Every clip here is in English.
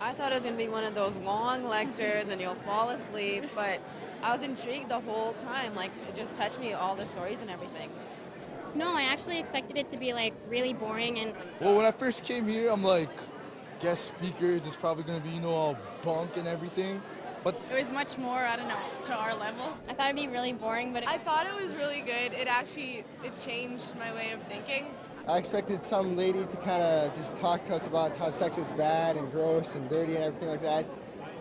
I thought it was going to be one of those long lectures and you'll fall asleep, but I was intrigued the whole time. Like, it just touched me, all the stories and everything. No, I actually expected it to be like really boring and... Well, when I first came here, I'm like, guest speakers, it's probably going to be, all bunk and everything. But it was much more, I don't know, to our levels. I thought it'd be really boring, but... I thought it was really good. It changed my way of thinking. I expected some lady to kind of just talk to us about how sex is bad and gross and dirty and everything like that.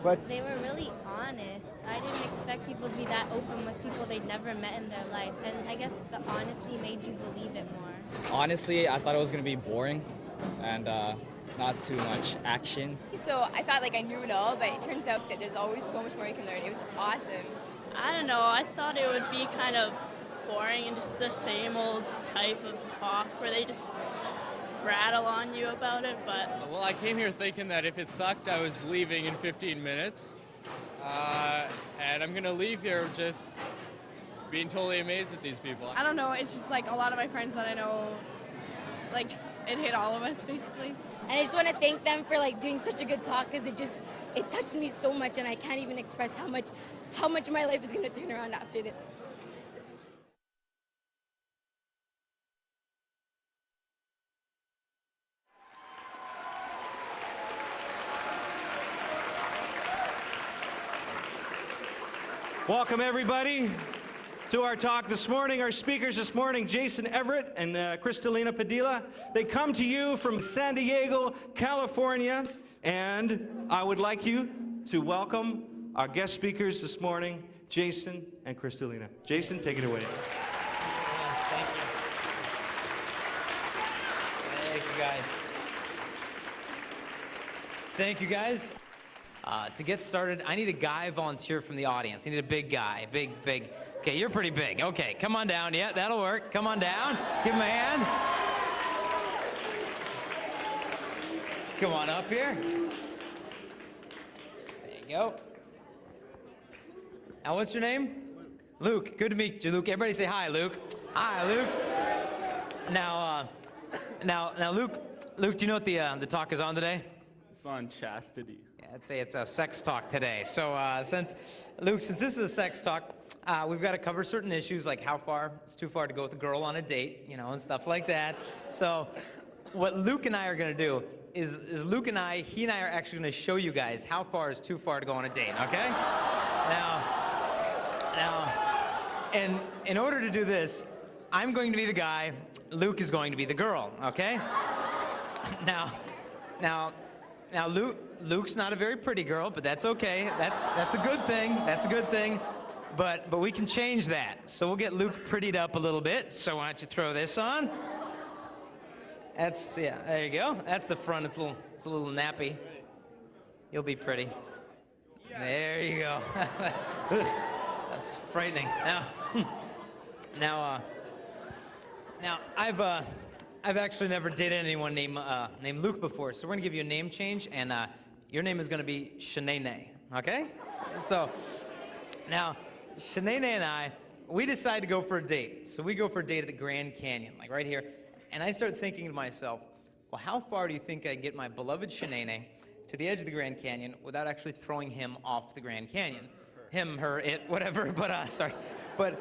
But they were really honest. I didn't expect people to be that open with people they'd never met in their life. And I guess the honesty made you believe it more. Honestly, I thought it was going to be boring and not too much action. So I thought I knew it all, but it turns out that there's always so much more you can learn. It was awesome. I don't know. I thought it would be kind of boring and just the same old type of talk where they just rattle on you about it, but... Well, I came here thinking that if it sucked, I was leaving in 15 minutes. And I'm going to leave here just being totally amazed at these people. I don't know, it's just a lot of my friends that I know, it hit all of us, basically. And I just want to thank them for doing such a good talk, because it touched me so much, and I can't even express how much my life is going to turn around after this. Welcome, everybody, to our talk this morning. Our speakers this morning, Jason Evert and Crystalina Padilla. They come to you from San Diego, California, and I would like you to welcome our guest speakers this morning, Jason and Crystalina. Jason, take it away. Thank you. Thank you, guys. Thank you, guys. To get started, I need a guy volunteer from the audience. I need a big guy, big. Okay, you're pretty big. Okay, come on down. Yeah, that'll work. Come on down. Give him a hand. Come on up here. There you go. Now, what's your name? Luke. Good to meet you, Luke. Everybody say hi, Luke. Hi, Luke. Now, Luke, do you know what the talk is on today? It's on chastity. I'd say it's a sex talk today. So since this is a sex talk, we've got to cover certain issues like how far it's too far to go with a girl on a date, and stuff like that. So what Luke and I are going to do is he and I are actually going to show you guys how far is too far to go on a date, okay? Now, and in order to do this, I'm going to be the guy, Luke is going to be the girl, okay? Now, Luke's not a very pretty girl, but that's okay. That's a good thing. That's a good thing. But we can change that. So we'll get Luke prettied up a little bit. So why don't you throw this on? There you go. That's the front. It's a little nappy. You'll be pretty. There you go. That's frightening. Now I've actually never dated anyone named Luke before, so we're gonna give you a name change, and your name is gonna be Shanae, okay? So now, Shanae and I, we decide to go for a date. So we go for a date at the Grand Canyon, right here, and I start thinking to myself, well, how far do you think I can get my beloved Shanae to the edge of the Grand Canyon without actually throwing him off the Grand Canyon? Him, her, it, whatever, but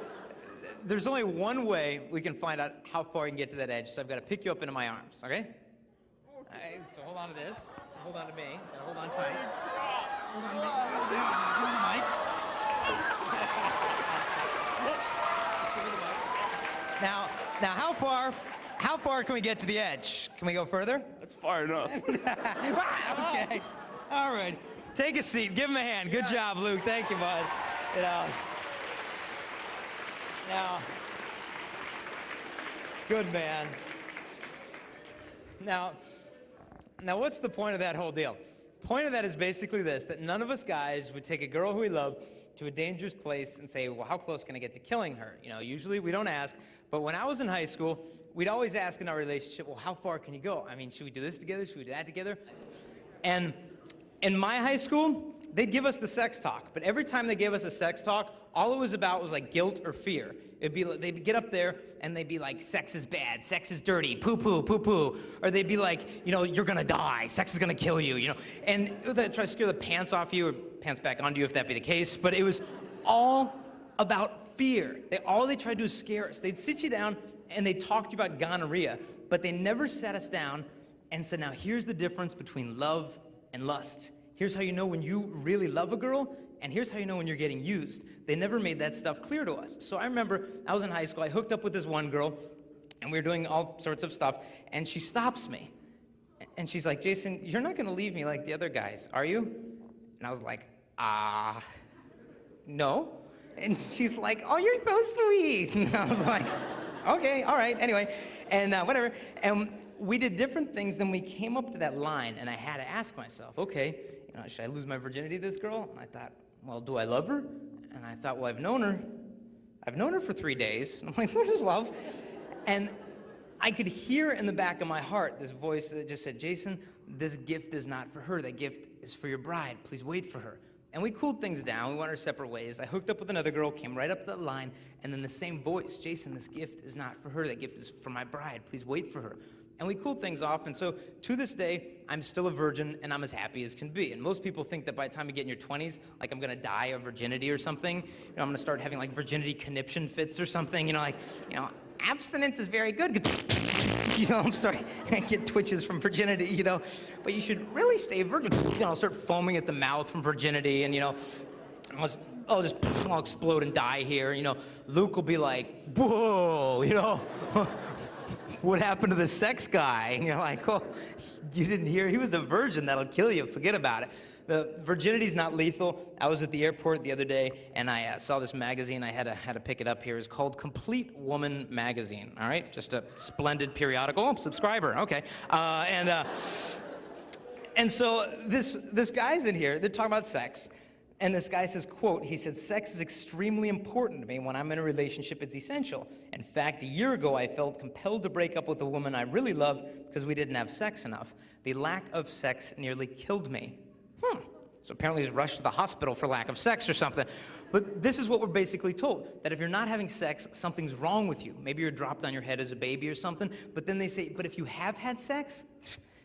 there's only one way we can find out how far you can get to that edge, so I've got to pick you up into my arms, okay? All right, so hold on to this. Hold on to me. And hold on tight. Hold on to me. Hold the mic. Now, how far can we get to the edge? Can we go further? That's far enough. Okay. All right. Take a seat. Give him a hand. Good job, Luke. Thank you, bud. Now, good man. Now, what's the point of that whole deal? The point of that is basically this, that none of us guys would take a girl who we love to a dangerous place and say, well, how close can I get to killing her? Usually we don't ask, but when I was in high school, we'd always ask in our relationship, well, how far can you go? I mean, should we do this together? Should we do that together? And in my high school, they'd give us the sex talk, but every time they gave us a sex talk, all it was about was guilt or fear. It'd be like, they'd get up there and they'd be like, sex is bad, sex is dirty, poo-poo, poo-poo. Or they'd be like, you know, you're gonna die, sex is gonna kill you, you know. And they'd try to scare the pants off you, or pants back onto you if that be the case. But it was all about fear. All they tried to do is scare us. They'd sit you down and they'd talk to you about gonorrhea, but they never sat us down and said, now here's the difference between love and lust. Here's how you know when you really love a girl, and here's how you know when you're getting used. They never made that stuff clear to us. So I remember I was in high school, I hooked up with this one girl, and we were doing all sorts of stuff, and she stops me. And she's like, Jason, you're not gonna leave me like the other guys, are you? And I was like, no. And she's like, oh, you're so sweet. And I was like, okay, all right, anyway, and whatever. And we did different things, then we came up to that line, and I had to ask myself, okay, you know, should I lose my virginity to this girl? And I thought, well, do I love her? And I thought, well, I've known her for 3 days. And I'm like, this is love. And I could hear in the back of my heart this voice that just said, Jason, this gift is not for her. That gift is for your bride. Please wait for her. And we cooled things down. We went our separate ways. I hooked up with another girl, came right up to that line, and then the same voice, Jason, this gift is not for her. That gift is for my bride. Please wait for her. And we cooled things off, and so to this day, I'm still a virgin, and I'm as happy as can be. And most people think that by the time you get in your 20s, like I'm gonna die of virginity or something. You know, I'm gonna start having like virginity conniption fits or something. You know, like, you know, abstinence is very good. You know, I'm sorry, I get twitches from virginity, you know. But you should really stay virgin. You know, I'll start foaming at the mouth from virginity, and you know, I'll explode and die here. You know, Luke will be like, whoa, you know. What happened to the sex guy? And you're like, oh, you didn't hear? He was a virgin. That'll kill you. Forget about it. The virginity's not lethal. I was at the airport the other day, and I saw this magazine. I had to pick it up here. It's called Complete Woman Magazine, all right? Just a splendid periodical. Oh, subscriber, okay. And so this guy's in here. They're talking about sex. And this guy says, quote, he said, sex is extremely important to me. When I'm in a relationship, it's essential. In fact, a year ago, I felt compelled to break up with a woman I really loved because we didn't have sex enough. The lack of sex nearly killed me. So apparently he's rushed to the hospital for lack of sex or something. But this is what we're basically told, that if you're not having sex, something's wrong with you. Maybe you're dropped on your head as a baby or something. But then they say, but if you have had sex,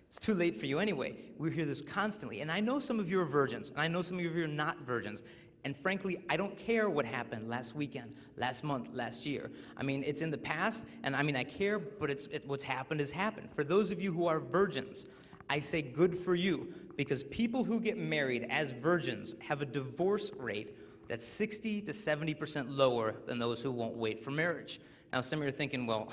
it's too late for you anyway. We hear this constantly. And I know some of you are virgins, and I know some of you are not virgins. And frankly, I don't care what happened last weekend, last month, last year. I mean, it's in the past, and I mean, I care, but what's happened has happened. For those of you who are virgins, I say good for you, because people who get married as virgins have a divorce rate that's 60 to 70% lower than those who won't wait for marriage. Now, some of you are thinking, well,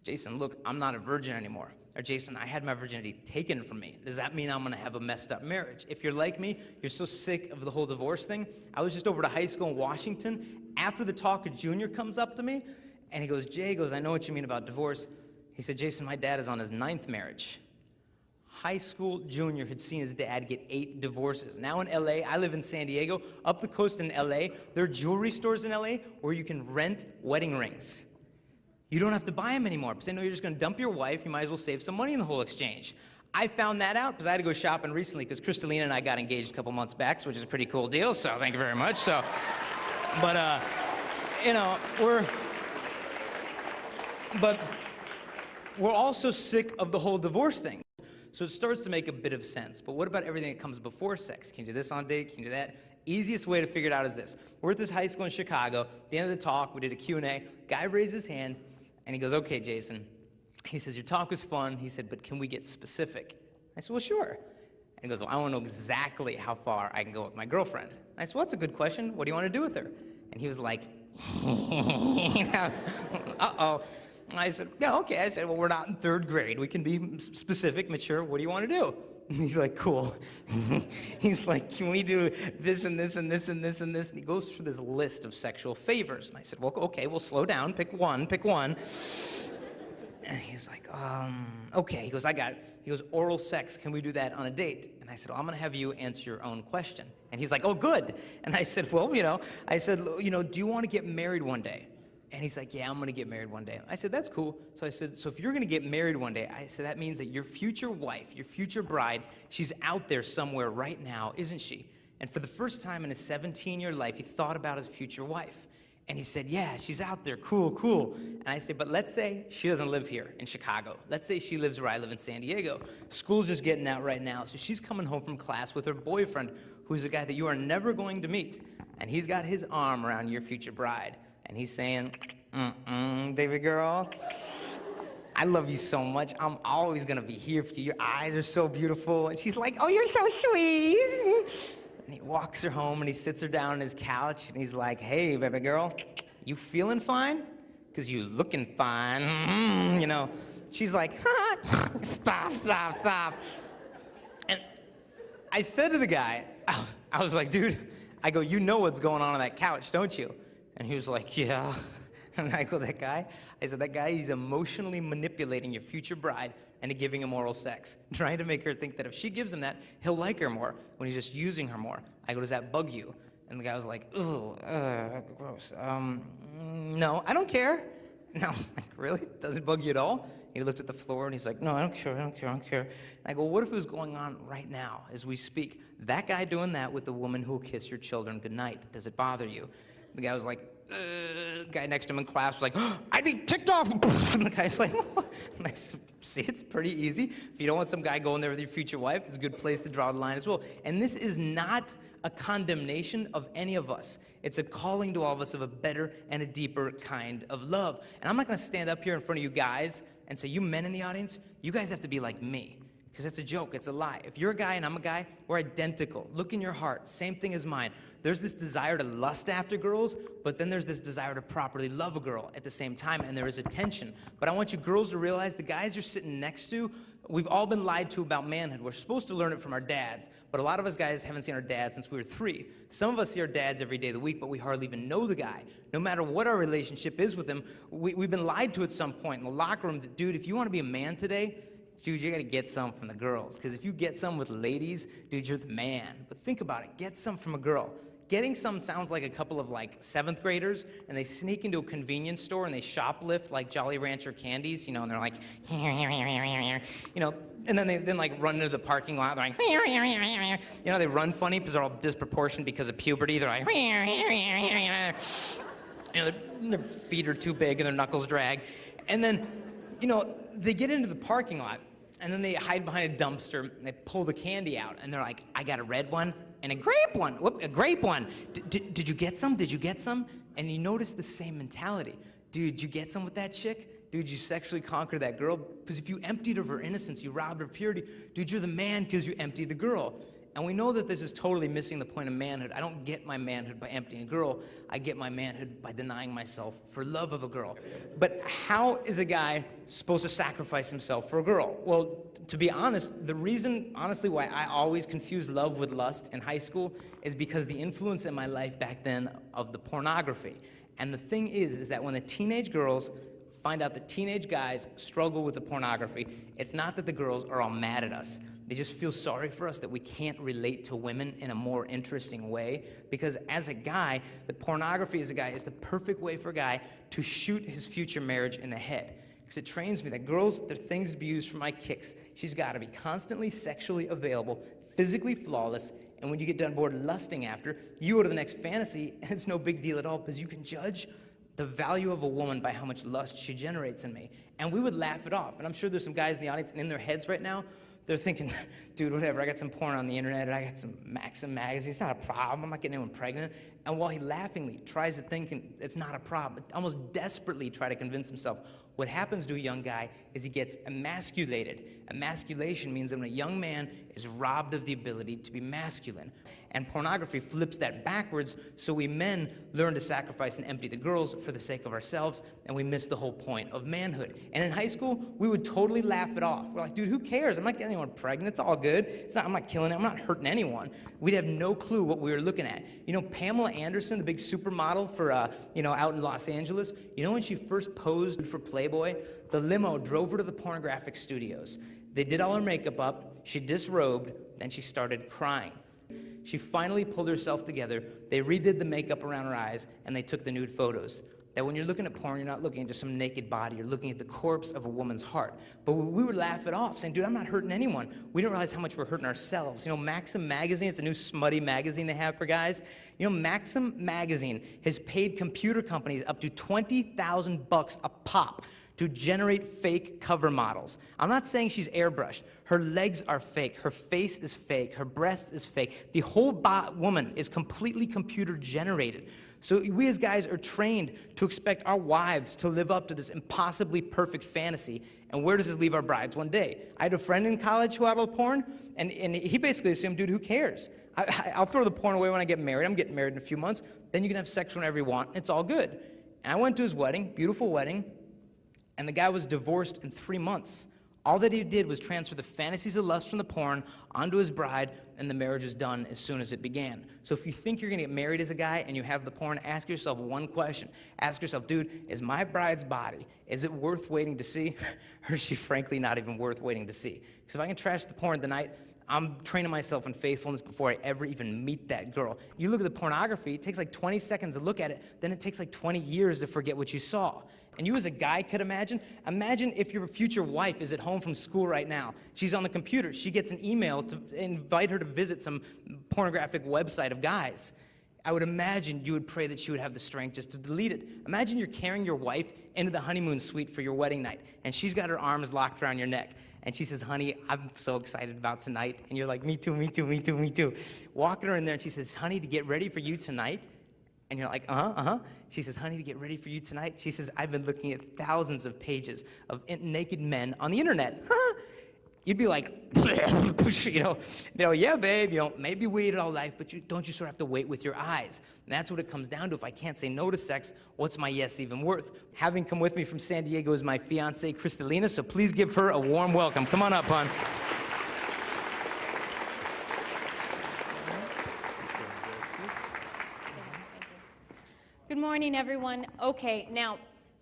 Jason, look, I'm not a virgin anymore. Or Jason, I had my virginity taken from me. Does that mean I'm gonna have a messed up marriage? If you're like me, you're so sick of the whole divorce thing. I was just over to high school in Washington. After the talk, a junior comes up to me, and he goes, Jay, I know what you mean about divorce. He said, Jason, my dad is on his 9th marriage. High school junior had seen his dad get 8 divorces. Now in LA, I live in San Diego. Up the coast in LA, there are jewelry stores in LA where you can rent wedding rings. You don't have to buy them anymore, because they know you're just gonna dump your wife. You might as well save some money in the whole exchange. I found that out because I had to go shopping recently, because Crystalina and I got engaged a couple months back, which is a pretty cool deal, so thank you very much. So, but you know, we're also sick of the whole divorce thing. So it starts to make a bit of sense. But what about everything that comes before sex? Can you do this on a date? Can you do that? Easiest way to figure it out is this. We're at this high school in Chicago. At the end of the talk, we did a Q&A. Guy raised his hand, and he goes, okay, Jason. He says, your talk was fun. He said, but can we get specific? I said, well, sure. And he goes, well, I want to know exactly how far I can go with my girlfriend. I said, well, that's a good question. What do you want to do with her? And he was like, uh-oh. I said, yeah, okay. I said, well, we're not in 3rd grade. We can be specific, mature. What do you want to do? And he's like, cool. He's like, can we do this and this and this and this and this? And he goes through this list of sexual favors. And I said, well, okay, we'll slow down. Pick one. And he's like, okay. He goes, I got it. He goes, oral sex. Can we do that on a date? And I said, well, I'm going to have you answer your own question. And he's like, oh, good. And I said, well, you know, do you want to get married one day? And he's like, yeah, I'm going to get married one day. I said, that's cool. So I said, so if you're going to get married one day, I said, that means that your future wife, your future bride, she's out there somewhere right now, isn't she? And for the first time in his 17-year life, he thought about his future wife. And he said, yeah, she's out there, cool, cool. And I said, but let's say she doesn't live here in Chicago. Let's say she lives where I live in San Diego. School's just getting out right now, so she's coming home from class with her boyfriend, who's a guy that you are never going to meet. And he's got his arm around your future bride. And he's saying, baby girl, I love you so much. I'm always gonna be here for you. Your eyes are so beautiful. And she's like, oh, you're so sweet. And he walks her home and he sits her down on his couch and he's like, hey, baby girl, you feeling fine? Because you looking fine, you know. She's like, stop. And I said to the guy, I was like, dude, I go, you know what's going on that couch, don't you? And he was like, yeah. And I go, that guy? I said, that guy, he's emotionally manipulating your future bride into giving him oral sex, trying to make her think that if she gives him that, he'll like her more when he's just using her more. I go, does that bug you? And the guy was like, ooh, gross. No, I don't care. And I was like, really? Does it bug you at all? He looked at the floor and he's like, no, I don't care. And I go, what if it was going on right now as we speak? That guy doing that with the woman who will kiss your children goodnight. Does it bother you? The guy was like, the guy next to him in class was like, I'd be ticked off. And the guy's like, and I said, see, it's pretty easy. If you don't want some guy going there with your future wife, it's a good place to draw the line as well. And this is not a condemnation of any of us. It's a calling to all of us of a better and a deeper kind of love. And I'm not going to stand up here in front of you guys and say, you men in the audience, you guys have to be like me. Because it's a joke, it's a lie. If you're a guy and I'm a guy, we're identical. Look in your heart, same thing as mine. There's this desire to lust after girls, but then there's this desire to properly love a girl at the same time, and there is a tension. But I want you girls to realize the guys you're sitting next to, we've all been lied to about manhood. We're supposed to learn it from our dads, but a lot of us guys haven't seen our dads since we were 3. Some of us see our dads every day of the week, but we hardly even know the guy. No matter what our relationship is with him, we've been lied to at some point in the locker room that, dude, if you want to be a man today, dude, you gotta get some from the girls. Because if you get some with ladies, dude, you're the man. But think about it, get some from a girl. Getting some sounds like a couple of like 7th graders, and they sneak into a convenience store and they shoplift like Jolly Rancher candies, you know, and they're like, you know, and then they like run into the parking lot, they're like, you know, they run funny because they're all disproportionate because of puberty, they're like, you know, their feet are too big and their knuckles drag. And then, you know, they get into the parking lot, and then they hide behind a dumpster, and they pull the candy out, and they're like, I got a red one and a grape one. Whoop, a grape one. Did you get some? Did you get some? And you notice the same mentality. Dude, you get some with that chick? Dude, you sexually conquer that girl? Because if you emptied of her innocence, you robbed her purity, dude, you're the man because you emptied the girl. And we know that this is totally missing the point of manhood. I don't get my manhood by emptying a girl. I get my manhood by denying myself for love of a girl. But how is a guy supposed to sacrifice himself for a girl? Well, to be honest, the reason, honestly, why I always confused love with lust in high school is because the influence in my life back then of the pornography. And the thing is that when the teenage girls find out that teenage guys struggle with the pornography, it's not that the girls are all mad at us. They just feel sorry for us that we can't relate to women in a more interesting way. Because as a guy, the pornography as a guy is the perfect way for a guy to shoot his future marriage in the head. Because it trains me that girls, they're things to be used for my kicks. She's got to be constantly sexually available, physically flawless, and when you get done bored lusting after, you go to the next fantasy, and it's no big deal at all because you can judge the value of a woman by how much lust she generates in me. And we would laugh it off. And I'm sure there's some guys in the audience, and in their heads right now, they're thinking, dude, whatever, I got some porn on the internet, I got some Maxim magazines, it's not a problem, I'm not getting anyone pregnant. And while he laughingly tries to think it's not a problem, almost desperately try to convince himself, what happens to a young guy is he gets emasculated. Emasculation means that when a young man is robbed of the ability to be masculine. And pornography flips that backwards, so we men learn to sacrifice and empty the girls for the sake of ourselves, and we miss the whole point of manhood. And in high school, we would totally laugh it off. We're like, dude, who cares? I'm not getting anyone pregnant, it's all good. I'm not killing it, I'm not hurting anyone. We'd have no clue what we were looking at. You know, Pamela Anderson, the big supermodel for, out in Los Angeles, you know when she first posed for Playboy? The limo drove her to the pornographic studios. They did all her makeup up, she disrobed, then she started crying. She finally pulled herself together, they redid the makeup around her eyes, and they took the nude photos. that when you're looking at porn, you're not looking at just some naked body, you're looking at the corpse of a woman's heart. But we would laugh it off, saying, dude, I'm not hurting anyone. We don't realize how much we're hurting ourselves. You know, Maxim magazine, it's a new smutty magazine they have for guys. You know, Maxim magazine has paid computer companies up to $20,000 a pop to generate fake cover models. I'm not saying she's airbrushed. Her legs are fake, her face is fake, her breast is fake. The whole woman is completely computer generated. So we as guys are trained to expect our wives to live up to this impossibly perfect fantasy. And where does this leave our brides one day? I had a friend in college who had all the porn, and he basically assumed, dude, who cares? I'll throw the porn away when I get married. I'm getting married in a few months. Then you can have sex whenever you want. It's all good. And I went to his wedding, beautiful wedding, and the guy was divorced in 3 months. All that he did was transfer the fantasies of lust from the porn onto his bride, and the marriage was done as soon as it began. So if you think you're gonna get married as a guy and you have the porn, ask yourself one question. Ask yourself, dude, is my bride's body, is it worth waiting to see? Or is she frankly not even worth waiting to see? Because if I can trash the porn tonight, I'm training myself in faithfulness before I ever even meet that girl. You look at the pornography, it takes like 20 seconds to look at it, then it takes like 20 years to forget what you saw. And you as a guy could imagine if your future wife is at home from school right now. She's on the computer. She gets an email to invite her to visit some pornographic website of guys. I would imagine you would pray that she would have the strength just to delete it. Imagine you're carrying your wife into the honeymoon suite for your wedding night, and she's got her arms locked around your neck. And she says, honey, I'm so excited about tonight. And you're like, me too, me too, me too, me too. Walking her in there, and she says, honey, to get ready for you tonight. And you're like, She says, honey, to get ready for you tonight. She says, I've been looking at thousands of pages of naked men on the internet. You'd be like, yeah, babe, maybe waited all life, but don't you sort of have to wait with your eyes? And that's what it comes down to. If I can't say no to sex, what's my yes even worth? Having come with me from San Diego is my fiance, Crystalina, so please give her a warm welcome. Come on up, hon. Good morning, everyone. Okay, now,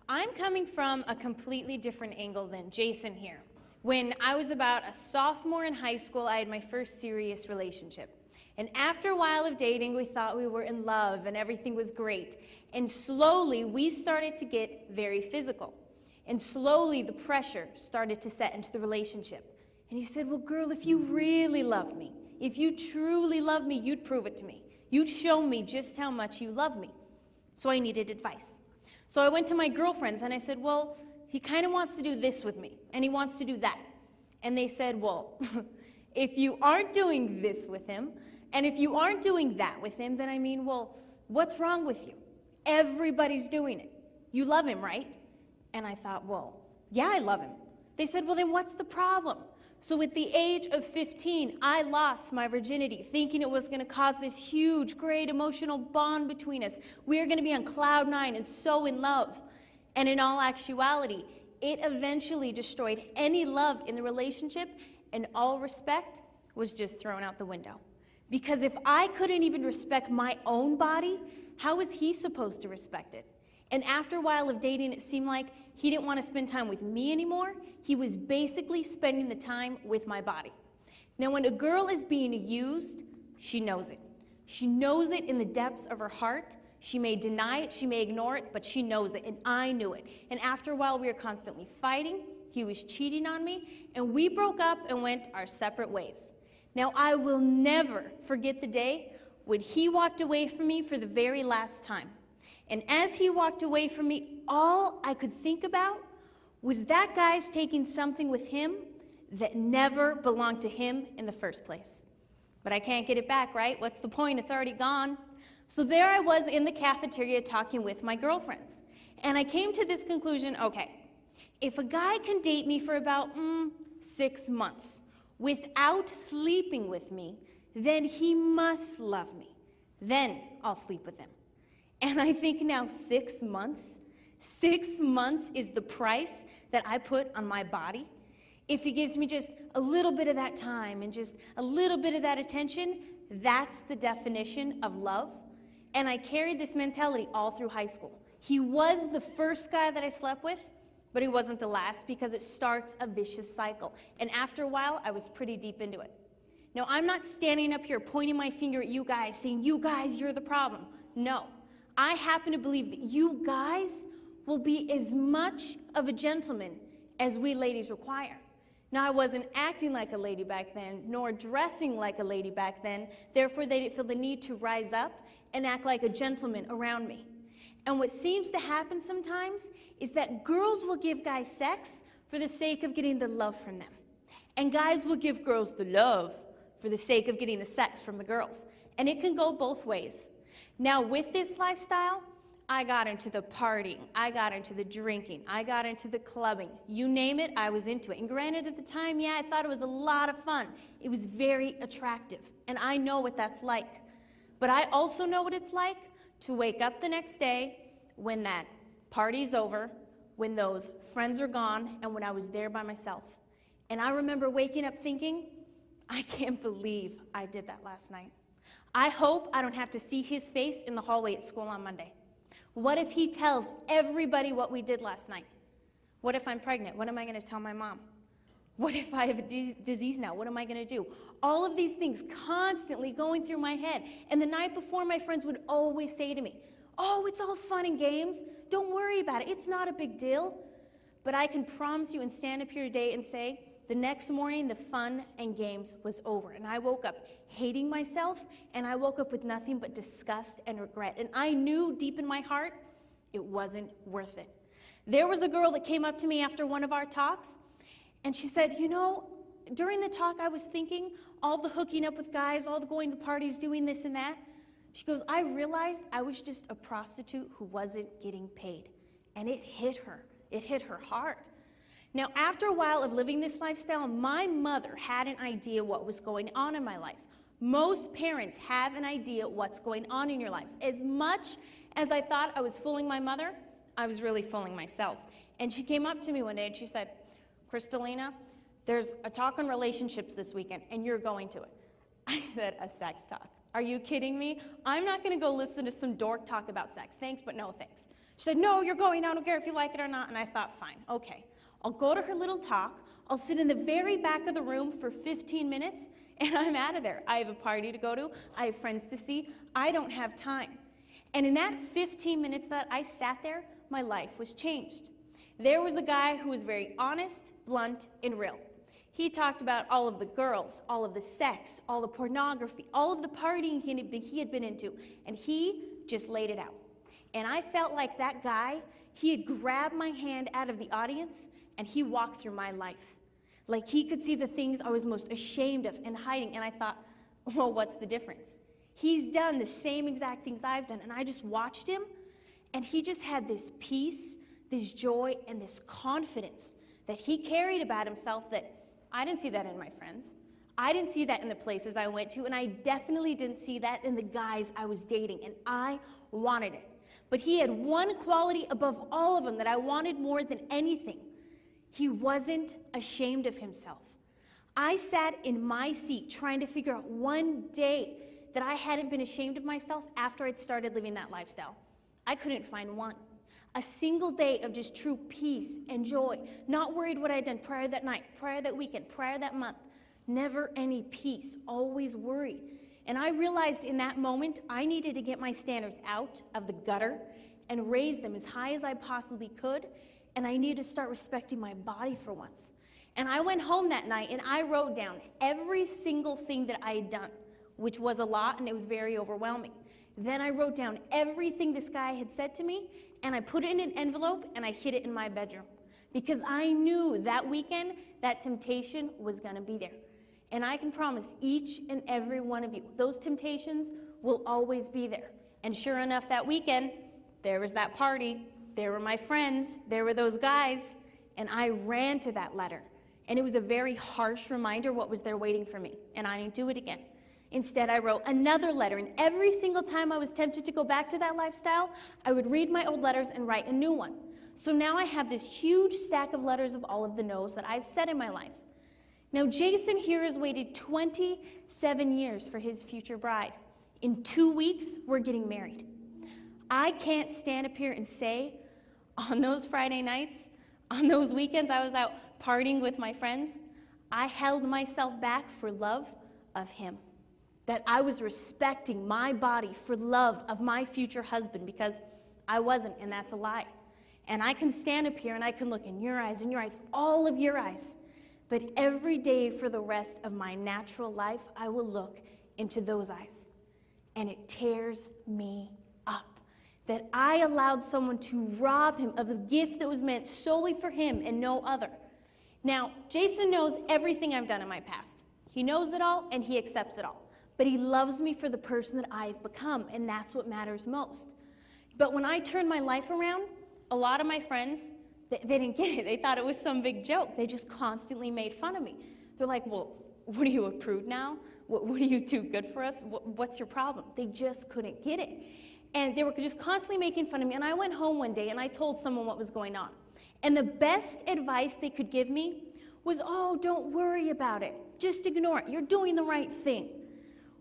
I'm coming from a completely different angle than Jason here. When I was about a sophomore in high school, I had my first serious relationship. And after a while of dating, we thought we were in love and everything was great. And slowly, we started to get very physical. And slowly, the pressure started to set into the relationship. And he said, well, girl, if you really love me, if you truly love me, you'd prove it to me. You'd show me just how much you love me. So I needed advice. So I went to my girlfriends and I said, well, he kind of wants to do this with me, and he wants to do that. And they said, well, if you aren't doing this with him, and if you aren't doing that with him, then I mean, well, what's wrong with you? Everybody's doing it. You love him, right? And I thought, well, yeah, I love him. They said, well, then what's the problem? So at the age of 15, I lost my virginity, thinking it was going to cause this huge, great emotional bond between us. We were going to be on cloud 9 and so in love. And in all actuality, it eventually destroyed any love in the relationship, and all respect was just thrown out the window. Because if I couldn't even respect my own body, how was he supposed to respect it? And after a while of dating, it seemed like he didn't want to spend time with me anymore. He was basically spending the time with my body. Now, when a girl is being used, she knows it. She knows it in the depths of her heart. She may deny it, she may ignore it, but she knows it, and I knew it. And after a while, we were constantly fighting. He was cheating on me, and we broke up and went our separate ways. Now, I will never forget the day when he walked away from me for the very last time. And as he walked away from me, all I could think about was that guy's taking something with him that never belonged to him in the first place. But I can't get it back, right? What's the point? It's already gone. So there I was in the cafeteria talking with my girlfriends. And I came to this conclusion, okay, if a guy can date me for about 6 months without sleeping with me, then he must love me. Then I'll sleep with him. And I think now 6 months? 6 months is the price that I put on my body? If he gives me just a little bit of that time and just a little bit of that attention, that's the definition of love. And I carried this mentality all through high school. He was the first guy that I slept with, but he wasn't the last, because it starts a vicious cycle. And after a while, I was pretty deep into it. Now, I'm not standing up here pointing my finger at you guys, saying, you guys, you're the problem. No. I happen to believe that you guys will be as much of a gentleman as we ladies require. Now, I wasn't acting like a lady back then, nor dressing like a lady back then. Therefore, they didn't feel the need to rise up and act like a gentleman around me. And what seems to happen sometimes is that girls will give guys sex for the sake of getting the love from them. And guys will give girls the love for the sake of getting the sex from the girls. And it can go both ways. Now, with this lifestyle, I got into the partying, I got into the drinking, I got into the clubbing. You name it, I was into it. And granted, at the time, yeah, I thought it was a lot of fun. It was very attractive, and I know what that's like. But I also know what it's like to wake up the next day when that party's over, when those friends are gone, and when I was there by myself. And I remember waking up thinking, I can't believe I did that last night. I hope I don't have to see his face in the hallway at school on Monday. What if he tells everybody what we did last night? What if I'm pregnant? What am I going to tell my mom? What if I have a disease now? What am I going to do? All of these things constantly going through my head. And the night before, my friends would always say to me, oh, it's all fun and games. Don't worry about it. It's not a big deal. But I can promise you and stand up here today and say, the next morning, the fun and games was over. And I woke up hating myself, and I woke up with nothing but disgust and regret. And I knew deep in my heart, it wasn't worth it. There was a girl that came up to me after one of our talks, and she said, you know, during the talk, I was thinking all the hooking up with guys, all the going to parties, doing this and that. She goes, I realized I was just a prostitute who wasn't getting paid. And it hit her. It hit her hard. Now, after a while of living this lifestyle, my mother had an idea what was going on in my life. Most parents have an idea what's going on in your lives. As much as I thought I was fooling my mother, I was really fooling myself. And she came up to me one day and she said, Crystalina, there's a talk on relationships this weekend, and you're going to it. I said, a sex talk? Are you kidding me? I'm not going to go listen to some dork talk about sex. Thanks, but no thanks. She said, no, you're going. I don't care if you like it or not. And I thought, fine, okay. I'll go to her little talk. I'll sit in the very back of the room for 15 minutes, and I'm out of there. I have a party to go to. I have friends to see. I don't have time. And in that 15 minutes that I sat there, my life was changed. There was a guy who was very honest, blunt, and real. He talked about all of the girls, all of the sex, all the pornography, all of the partying he had been into, and he just laid it out. And I felt like that guy, he had grabbed my hand out of the audience, and he walked through my life. Like he could see the things I was most ashamed of and hiding, and I thought, well, what's the difference? He's done the same exact things I've done, and I just watched him, and he just had this peace, this joy, and this confidence that he carried about himself that I didn't see that in my friends. I didn't see that in the places I went to, and I definitely didn't see that in the guys I was dating, and I wanted it. But he had one quality above all of them that I wanted more than anything. He wasn't ashamed of himself. I sat in my seat trying to figure out one day that I hadn't been ashamed of myself after I'd started living that lifestyle. I couldn't find one. A single day of just true peace and joy, not worried what I'd done prior that night, prior that weekend, prior that month. Never any peace, always worried. And I realized in that moment, I needed to get my standards out of the gutter and raise them as high as I possibly could, and I needed to start respecting my body for once. And I went home that night and I wrote down every single thing that I had done, which was a lot and it was very overwhelming. Then I wrote down everything this guy had said to me, and I put it in an envelope and I hid it in my bedroom. Because I knew that weekend that temptation was gonna be there. And I can promise each and every one of you, those temptations will always be there. And sure enough, that weekend, there was that party, there were my friends, there were those guys, and I ran to that letter. And it was a very harsh reminder what was there waiting for me, and I didn't do it again. Instead, I wrote another letter, and every single time I was tempted to go back to that lifestyle, I would read my old letters and write a new one. So now I have this huge stack of letters of all of the no's that I've said in my life. Now, Jason here has waited 27 years for his future bride. In 2 weeks, we're getting married. I can't stand up here and say, on those Friday nights, on those weekends I was out partying with my friends, I held myself back for love of him. that I was respecting my body for love of my future husband, because I wasn't, and that's a lie. And I can stand up here and I can look in your eyes, all of your eyes. But every day for the rest of my natural life, I will look into those eyes. And it tears me up that I allowed someone to rob him of a gift that was meant solely for him and no other. Now, Jason knows everything I've done in my past. He knows it all and he accepts it all. But he loves me for the person that I've become, and that's what matters most. But when I turned my life around, a lot of my friends, they didn't get it. They thought it was some big joke. They just constantly made fun of me. They're like, well, what are you, a prude now? What are you too good for us? What's your problem? They just couldn't get it. And they were just constantly making fun of me. And I went home one day and I told someone what was going on. And the best advice they could give me was, oh, don't worry about it. Just ignore it. You're doing the right thing.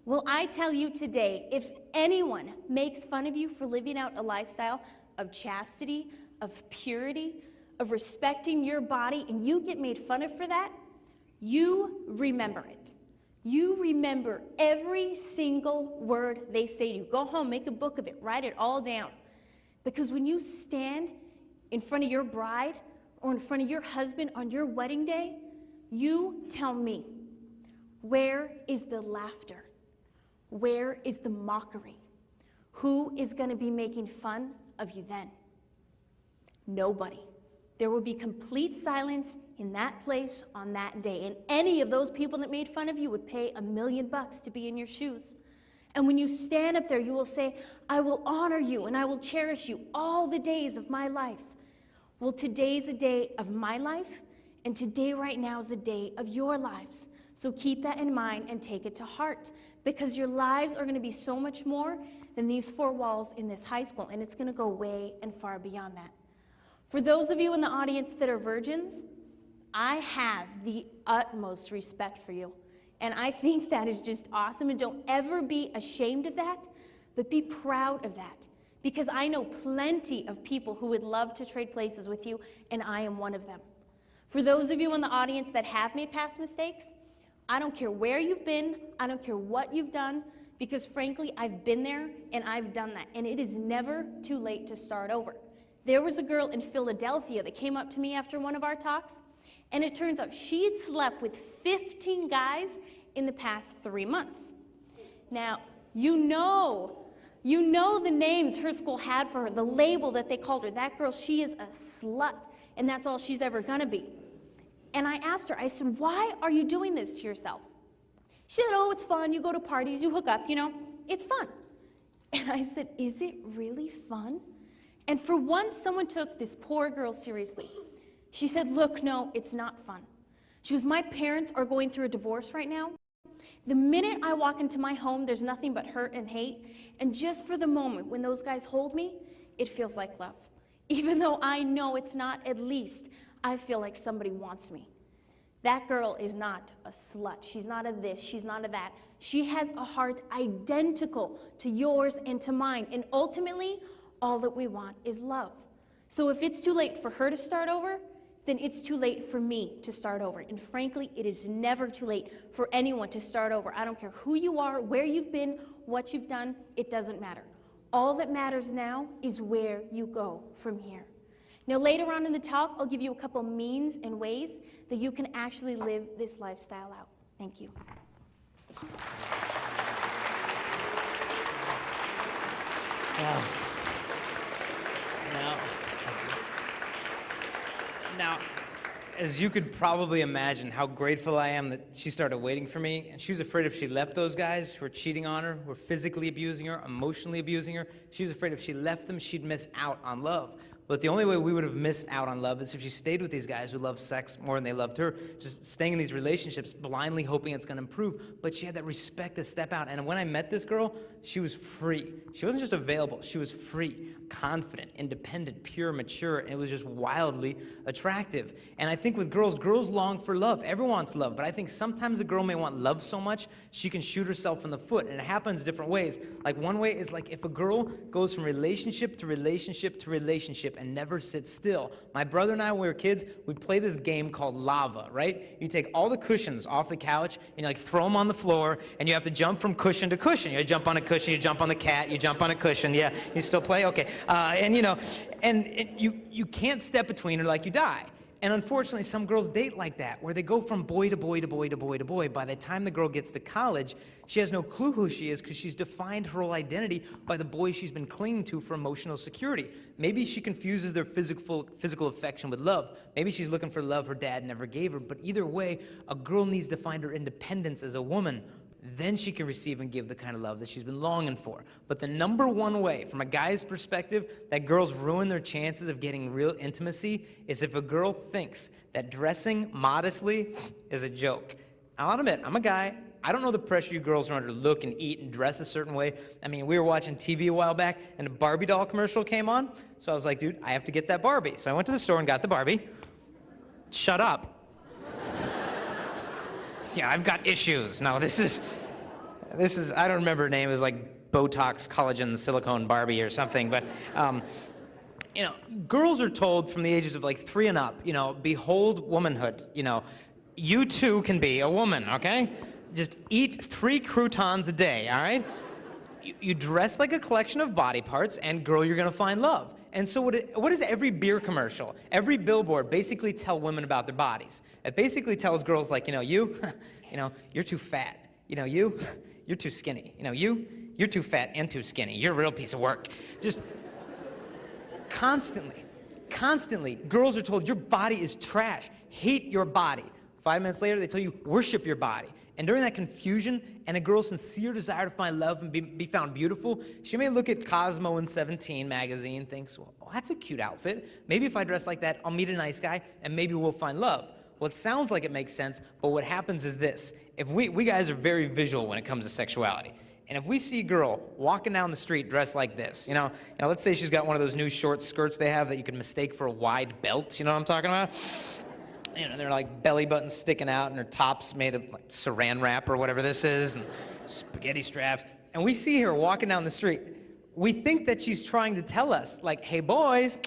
Well, I tell you today, if anyone makes fun of you for living out a lifestyle of chastity, of purity, of respecting your body, and you get made fun of for that, you remember it. You remember every single word they say to you. Go home, make a book of it, write it all down. Because when you stand in front of your bride or in front of your husband on your wedding day, you tell me, where is the laughter? Where is the mockery? Who is going to be making fun of you then? Nobody. There will be complete silence in that place on that day. And any of those people that made fun of you would pay $1 million to be in your shoes. And when you stand up there, you will say, I will honor you and I will cherish you all the days of my life. Well, today's a day of my life, and today right now is a day of your lives. So keep that in mind and take it to heart, because your lives are going to be so much more than these 4 walls in this high school, and it's going to go way and far beyond that. For those of you in the audience that are virgins, I have the utmost respect for you. And I think that is just awesome. And don't ever be ashamed of that, but be proud of that. Because I know plenty of people who would love to trade places with you, and I am one of them. For those of you in the audience that have made past mistakes, I don't care where you've been, I don't care what you've done, because frankly, I've been there and I've done that. And it is never too late to start over. There was a girl in Philadelphia that came up to me after one of our talks, and it turns out she had slept with 15 guys in the past 3 months. Now, you know the names her school had for her, the label that they called her. That girl, she is a slut, and that's all she's ever gonna be. And I asked her, I said, why are you doing this to yourself? She said, oh, it's fun. You go to parties, you hook up, it's fun. And I said, is it really fun? And for once, someone took this poor girl seriously. She said, look, no, it's not fun. She goes, my parents are going through a divorce right now. The minute I walk into my home, there's nothing but hurt and hate. And just for the moment when those guys hold me, it feels like love. Even though I know it's not, at least I feel like somebody wants me. That girl is not a slut. She's not a this, she's not a that. She has a heart identical to yours and to mine. And ultimately, all that we want is love. So if it's too late for her to start over, then it's too late for me to start over. And frankly, it is never too late for anyone to start over. I don't care who you are, where you've been, what you've done, it doesn't matter. All that matters now is where you go from here. Now, later on in the talk, I'll give you a couple means and ways that you can actually live this lifestyle out. Thank you. Now, as you could probably imagine how grateful I am that she started waiting for me, and she was afraid if she left those guys who were cheating on her, who were physically abusing her, emotionally abusing her, she was afraid if she left them, she'd miss out on love. But the only way we would have missed out on love is if she stayed with these guys who loved sex more than they loved her, just staying in these relationships, blindly hoping it's going to improve. But she had that respect to step out. And when I met this girl, she was free. She wasn't just available. She was free, confident, independent, pure, mature, and it was just wildly attractive. And I think with girls long for love. Everyone wants love. But I think sometimes a girl may want love so much, she can shoot herself in the foot. And it happens different ways. Like one way is like if a girl goes from relationship to relationship to relationship, relationship and never sit still. My brother and I, when we were kids, we'd play this game called lava, right? You take all the cushions off the couch and you like throw them on the floor, and you have to jump from cushion to cushion. You jump on a cushion, you jump on the cat, you jump on a cushion. Yeah, you still play? Okay. And you know, you can't step between or like you die. And unfortunately, some girls date like that, where they go from boy to boy to boy to boy to boy. By the time the girl gets to college, she has no clue who she is because she's defined her whole identity by the boy she's been clinging to for emotional security. Maybe she confuses their physical affection with love. Maybe she's looking for love her dad never gave her. But either way, a girl needs to find her independence as a woman. Then she can receive and give the kind of love that she's been longing for. But the number one way, from a guy's perspective, that girls ruin their chances of getting real intimacy is if a girl thinks that dressing modestly is a joke. I'll admit, I'm a guy. I don't know the pressure you girls are under to look and eat and dress a certain way. I mean, we were watching TV a while back, and a Barbie doll commercial came on. So I was like, dude, I have to get that Barbie. So I went to the store and got the Barbie. Shut up. Yeah, I've got issues. No, this is, I don't remember her name. It was like Botox, collagen, silicone Barbie or something. But, you know, girls are told from the ages of like 3 and up, you know, behold womanhood. You know, you too can be a woman, okay? Just eat 3 croutons a day, all right? You dress like a collection of body parts, and girl, you're gonna find love. And so what does every beer commercial, every billboard basically tell women about their bodies? It basically tells girls like, you know, you know, you're too fat. You know, you're too skinny. You know, you're too fat and too skinny. You're a real piece of work. Just constantly, girls are told your body is trash. Hate your body. 5 minutes later, they tell you worship your body. And during that confusion and a girl's sincere desire to find love and be found beautiful, she may look at Cosmo and 17 magazine and thinks, well, that's a cute outfit. Maybe if I dress like that, I'll meet a nice guy and maybe we'll find love. Well, it sounds like it makes sense, but what happens is this. If we guys are very visual when it comes to sexuality. And if we see a girl walking down the street dressed like this, you know, let's say she's got one of those new short skirts they have that you can mistake for a wide belt, you know what I'm talking about? You know, they're like belly buttons sticking out and her top's made of like saran wrap or whatever this is, and spaghetti straps. And we see her walking down the street. We think that she's trying to tell us, like, hey boys,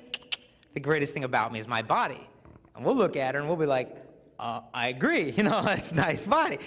the greatest thing about me is my body. And we'll look at her and we'll be like, I agree, you know, that's a nice body.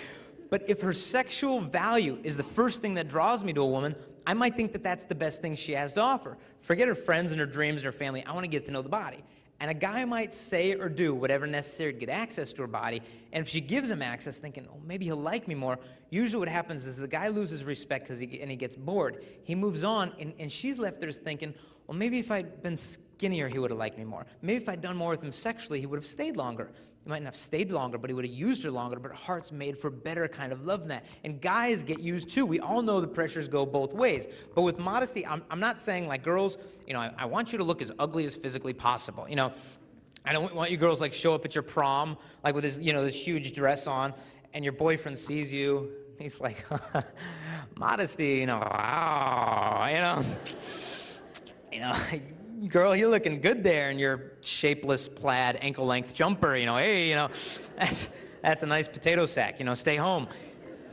But if her sexual value is the first thing that draws me to a woman, I might think that that's the best thing she has to offer. Forget her friends and her dreams and her family. I want to get to know the body. And a guy might say or do whatever necessary to get access to her body, and if she gives him access thinking, oh, maybe he'll like me more, usually what happens is the guy loses respect because he gets bored. He moves on, and she's left there thinking, well, maybe if I'd been skinnier, he would have liked me more. Maybe if I'd done more with him sexually, he would have stayed longer. He might not have stayed longer, but he would have used her longer, but her heart's made for better kind of love than that. And guys get used too. We all know the pressures go both ways. But with modesty, I'm not saying like girls, you know, I want you to look as ugly as physically possible. You know, I don't want you girls like show up at your prom, like with this, you know, this huge dress on, and your boyfriend sees you, he's like, modesty, you know, wow, you know, girl, you're looking good there in your shapeless plaid ankle-length jumper, you know, hey, you know, that's a nice potato sack, you know, stay home.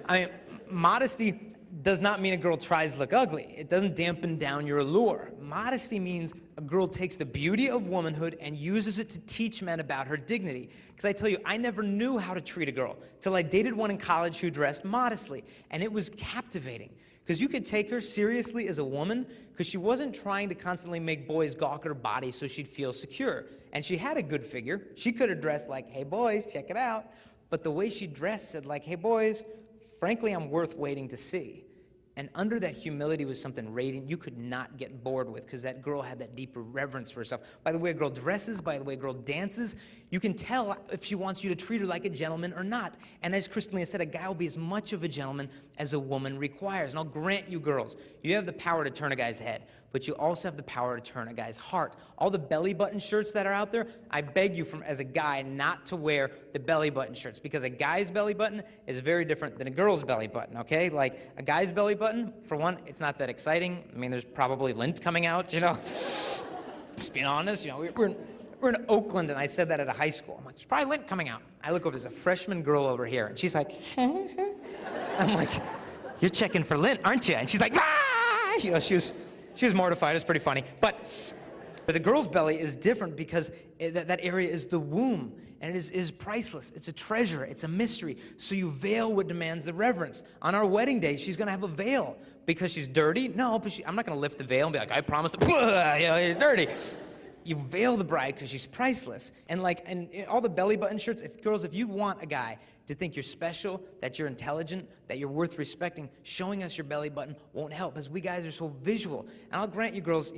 I mean, modesty does not mean a girl tries to look ugly. It doesn't dampen down your allure. Modesty means a girl takes the beauty of womanhood and uses it to teach men about her dignity. Because I tell you, I never knew how to treat a girl till I dated one in college who dressed modestly, and it was captivating. Because you could take her seriously as a woman because she wasn't trying to constantly make boys gawk at her body so she'd feel secure. And she had a good figure. She could have dressed like, hey boys, check it out. But the way she dressed said like, hey boys, frankly, I'm worth waiting to see. And under that humility was something radiant you could not get bored with because that girl had that deeper reverence for herself. By the way a girl dresses, by the way a girl dances, you can tell if she wants you to treat her like a gentleman or not. And as Crystalina said, a guy will be as much of a gentleman as a woman requires. And I'll grant you girls, you have the power to turn a guy's head, but you also have the power to turn a guy's heart. All the belly button shirts that are out there, I beg you as a guy not to wear the belly button shirts because a guy's belly button is very different than a girl's belly button, okay? Like a guy's belly button, for one, it's not that exciting. I mean, there's probably lint coming out, you know? Just being honest, you know, we're in Oakland, and I said that at a high school. I'm like, there's probably lint coming out. I look over, there's a freshman girl over here, and she's like, I'm like, you're checking for lint, aren't you? And she's like, ah! You know, she was mortified. It's pretty funny. But But the girl's belly is different because that area is the womb, and it is priceless. It's a treasure. It's a mystery. So you veil what demands the reverence. On our wedding day, she's going to have a veil because she's dirty. No, but I'm not going to lift the veil and be like, I promise to, you're dirty. You veil the bride because she's priceless. And all the belly button shirts, if you want a guy to think you're special, that you're intelligent, that you're worth respecting, showing us your belly button won't help, because we guys are so visual. And I'll grant you girls,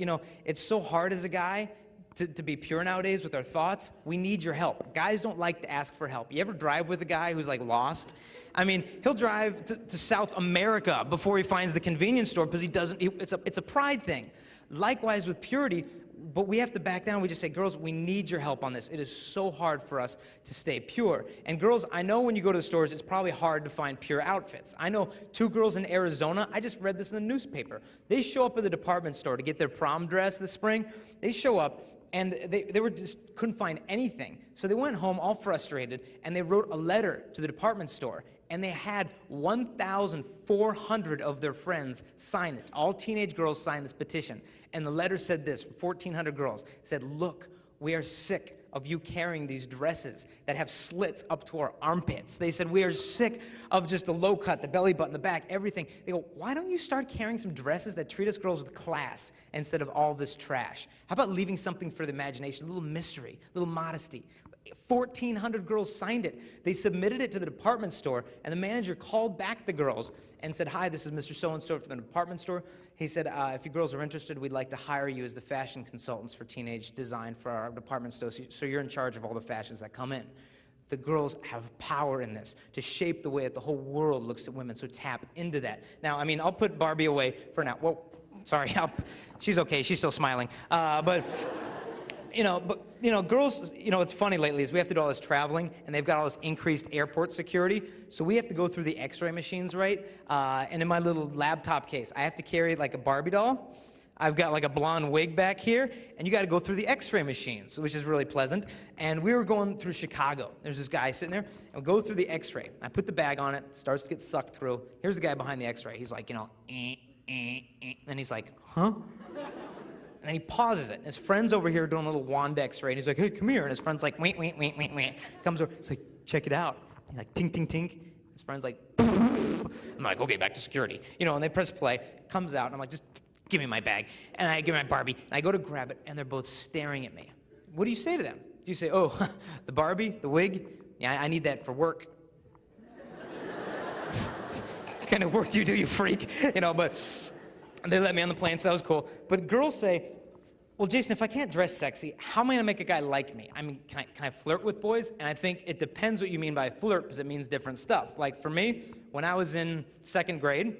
it's so hard as a guy to be pure nowadays with our thoughts. We need your help. Guys don't like to ask for help. You ever drive with a guy who's lost? I mean, he'll drive to South America before he finds the convenience store because it's a pride thing. Likewise with purity, but we have to back down. We just say, girls, we need your help on this. It is so hard for us to stay pure. And girls, I know when you go to the stores, it's probably hard to find pure outfits. I know 2 girls in Arizona, I just read this in the newspaper. They show up at the department store to get their prom dress this spring. They show up, and they were just couldn't find anything. So they went home all frustrated, and they wrote a letter to the department store. And they had 1,400 of their friends sign it. All teenage girls signed this petition. And the letter said this, 1,400 girls. It said, look, we are sick of you carrying these dresses that have slits up to our armpits. They said, we are sick of just the low cut, the belly button, the back, everything. They go, why don't you start carrying some dresses that treat us girls with class instead of all this trash? How about leaving something for the imagination, a little mystery, a little modesty? 1,400 girls signed it. They submitted it to the department store, and the manager called back the girls and said, hi, this is Mr. So-and-so from the department store. He said, if you girls are interested, we'd like to hire you as the fashion consultants for teenage design for our department store, so you're in charge of all the fashions that come in. The girls have power in this to shape the way that the whole world looks at women, so tap into that. Now, I mean, I'll put Barbie away for now. Well, sorry, she's okay, she's still smiling. Girls, it's funny lately is we have to do all this traveling, and they've got all this increased airport security, so we have to go through the x-ray machines, right? And in my little laptop case, I have to carry like a Barbie doll. I've got like a blonde wig back here, and you got to go through the x-ray machines, which is really pleasant. And we were going through Chicago. There's this guy sitting there, and we go through the x-ray. I put the bag on it, starts to get sucked through. Here's the guy behind the x-ray. He's like, and he's like, huh? And he pauses it. And his friend's over here doing a little wand x-ray, and he's like, hey, come here. And his friend's like, wait. Comes over, it's like, check it out. He's like, tink, tink, tink. His friend's like, I'm like, okay, back to security. And they press play, comes out, and I'm like, just give me my bag. And I give my Barbie, and I go to grab it, and they're both staring at me. What do you say to them? Do you say, oh, the Barbie, the wig? Yeah, I need that for work. What kind of work do you do, you freak? But they let me on the plane, so that was cool. But girls say, well, Jason, if I can't dress sexy, how am I gonna make a guy like me? I mean, can I flirt with boys? And I think it depends what you mean by flirt, because it means different stuff. Like for me, when I was in 2nd grade,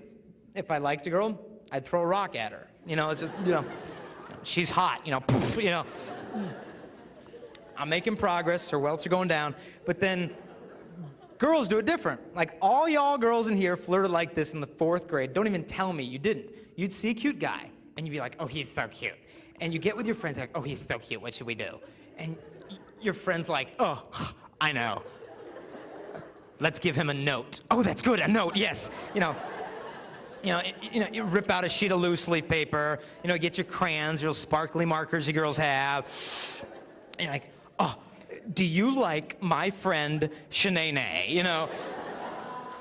if I liked a girl, I'd throw a rock at her. It's just, she's hot, poof, I'm making progress, her welts are going down, but then girls do it different. Like all y'all girls in here flirted like this in the 4th grade. Don't even tell me you didn't. You'd see a cute guy, and you'd be like, oh, he's so cute. And you get with your friends, like, oh, he's so cute, what should we do? And your friend's like, oh, I know. Let's give him a note. Oh, that's good, a note, yes. You rip out a sheet of loose leaf paper, get your crayons, your sparkly markers you girls have. And you're like, oh, do you like my friend Shanae?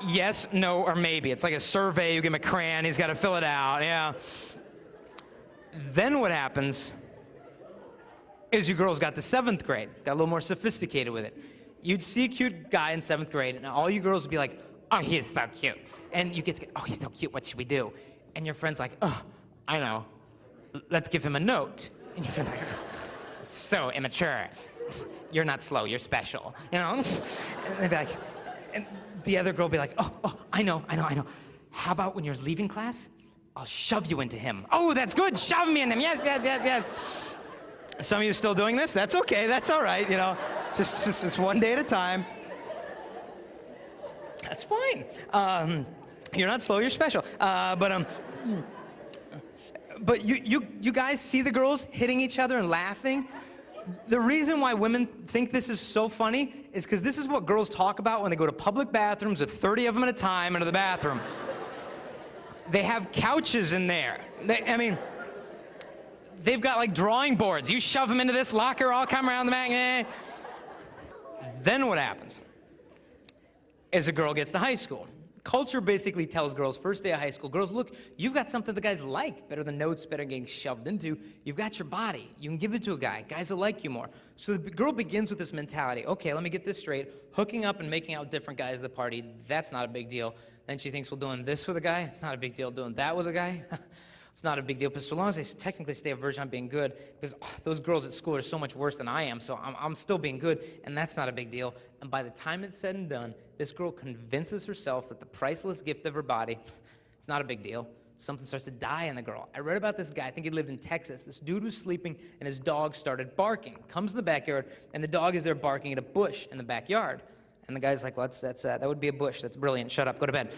Yes, no, or maybe. It's like a survey, you give him a crayon, he's got to fill it out, yeah. Then what happens is you girls got to 7th grade, got a little more sophisticated with it. You'd see a cute guy in 7th grade, and all you girls would be like, oh, he's so cute. And you get to, oh, he's so cute, what should we do? And your friend's like, oh, I know, let's give him a note. And your friend's like, it's so immature. You're not slow, you're special, And they'd be like, and the other girl would be like, oh, I know. How about when you're leaving class, I'll shove you into him. Oh, that's good, shove me in him, yes. Some of you still doing this? That's okay, that's all right, just one day at a time. That's fine. You're not slow, you're special. But you guys see the girls hitting each other and laughing? The reason why women think this is so funny is because this is what girls talk about when they go to public bathrooms with 30 of them at a time into the bathroom. They have couches in there. they've got like drawing boards. You shove them into this locker, I'll come around the back. Then what happens is a girl gets to high school. Culture basically tells girls, first day of high school, girls, look, you've got something the guys like, better than notes, better than getting shoved into. You've got your body. You can give it to a guy. Guys will like you more. So the girl begins with this mentality. Okay, let me get this straight. Hooking up and making out with different guys at the party, that's not a big deal. Then she thinks, well, doing this with a guy, it's not a big deal. Doing that with a guy, it's not a big deal. But so long as I technically stay a virgin, I'm being good. Because those girls at school are so much worse than I am, so I'm still being good, and that's not a big deal. And by the time it's said and done, this girl convinces herself that the priceless gift of her body, it's not a big deal. Something starts to die in the girl. I read about this guy, I think he lived in Texas. This dude was sleeping, and his dog started barking. Comes in the backyard, and the dog is there barking at a bush in the backyard. And the guy's like, well, that would be a bush. That's brilliant. Shut up. Go to bed.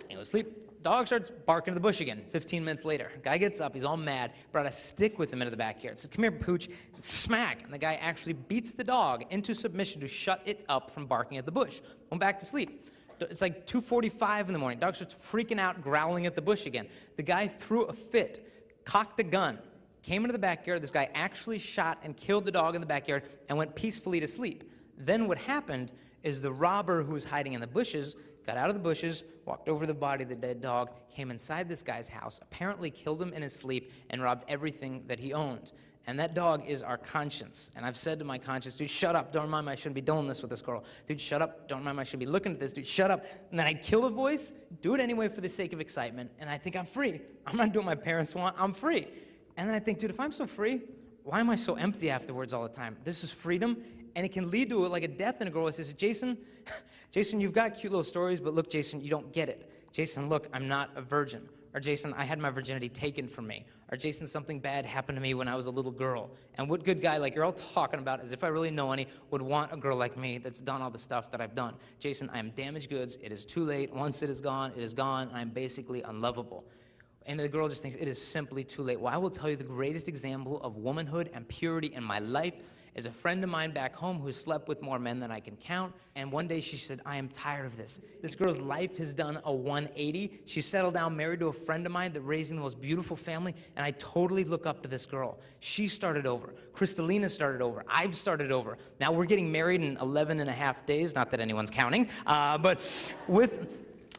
He goes to sleep. Dog starts barking at the bush again. 15 minutes later, guy gets up. He's all mad. Brought a stick with him into the backyard. Says, come here, Pooch. And smack. And the guy actually beats the dog into submission to shut it up from barking at the bush. Went back to sleep. It's like 2:45 in the morning. Dog starts freaking out, growling at the bush again. The guy threw a fit, cocked a gun, came into the backyard. This guy actually shot and killed the dog in the backyard and went peacefully to sleep. Then what happened is the robber who was hiding in the bushes got out of the bushes, walked over the body of the dead dog, came inside this guy's house, apparently killed him in his sleep, and robbed everything that he owned. And that dog is our conscience. And I've said to my conscience, dude, shut up. Don't remind me I shouldn't be doing this with this girl. Dude, shut up. Don't remind me I should be looking at this. Dude, shut up. And then I kill the voice, do it anyway for the sake of excitement, and I think I'm free. I'm not doing what my parents want. I'm free. And then I think, dude, if I'm so free, why am I so empty afterwards all the time? This is freedom, and it can lead to like a death in a girl that says, Jason, you've got cute little stories, but look, Jason, you don't get it. Jason, look, I'm not a virgin. Or Jason, I had my virginity taken from me. Or Jason, something bad happened to me when I was a little girl. And what good guy like you're all talking about, as if I really know any, would want a girl like me that's done all the stuff that I've done. Jason, I am damaged goods. It is too late. Once it is gone, it is gone. I am basically unlovable. And the girl just thinks it is simply too late. Well, I will tell you the greatest example of womanhood and purity in my life is a friend of mine back home who slept with more men than I can count. And one day she said, I am tired of this. This girl's life has done a 180. She's settled down, married to a friend of mine that raising the most beautiful family, and I totally look up to this girl. She started over. Crystalina started over. I've started over. Now we're getting married in 11 and a half days, not that anyone's counting, but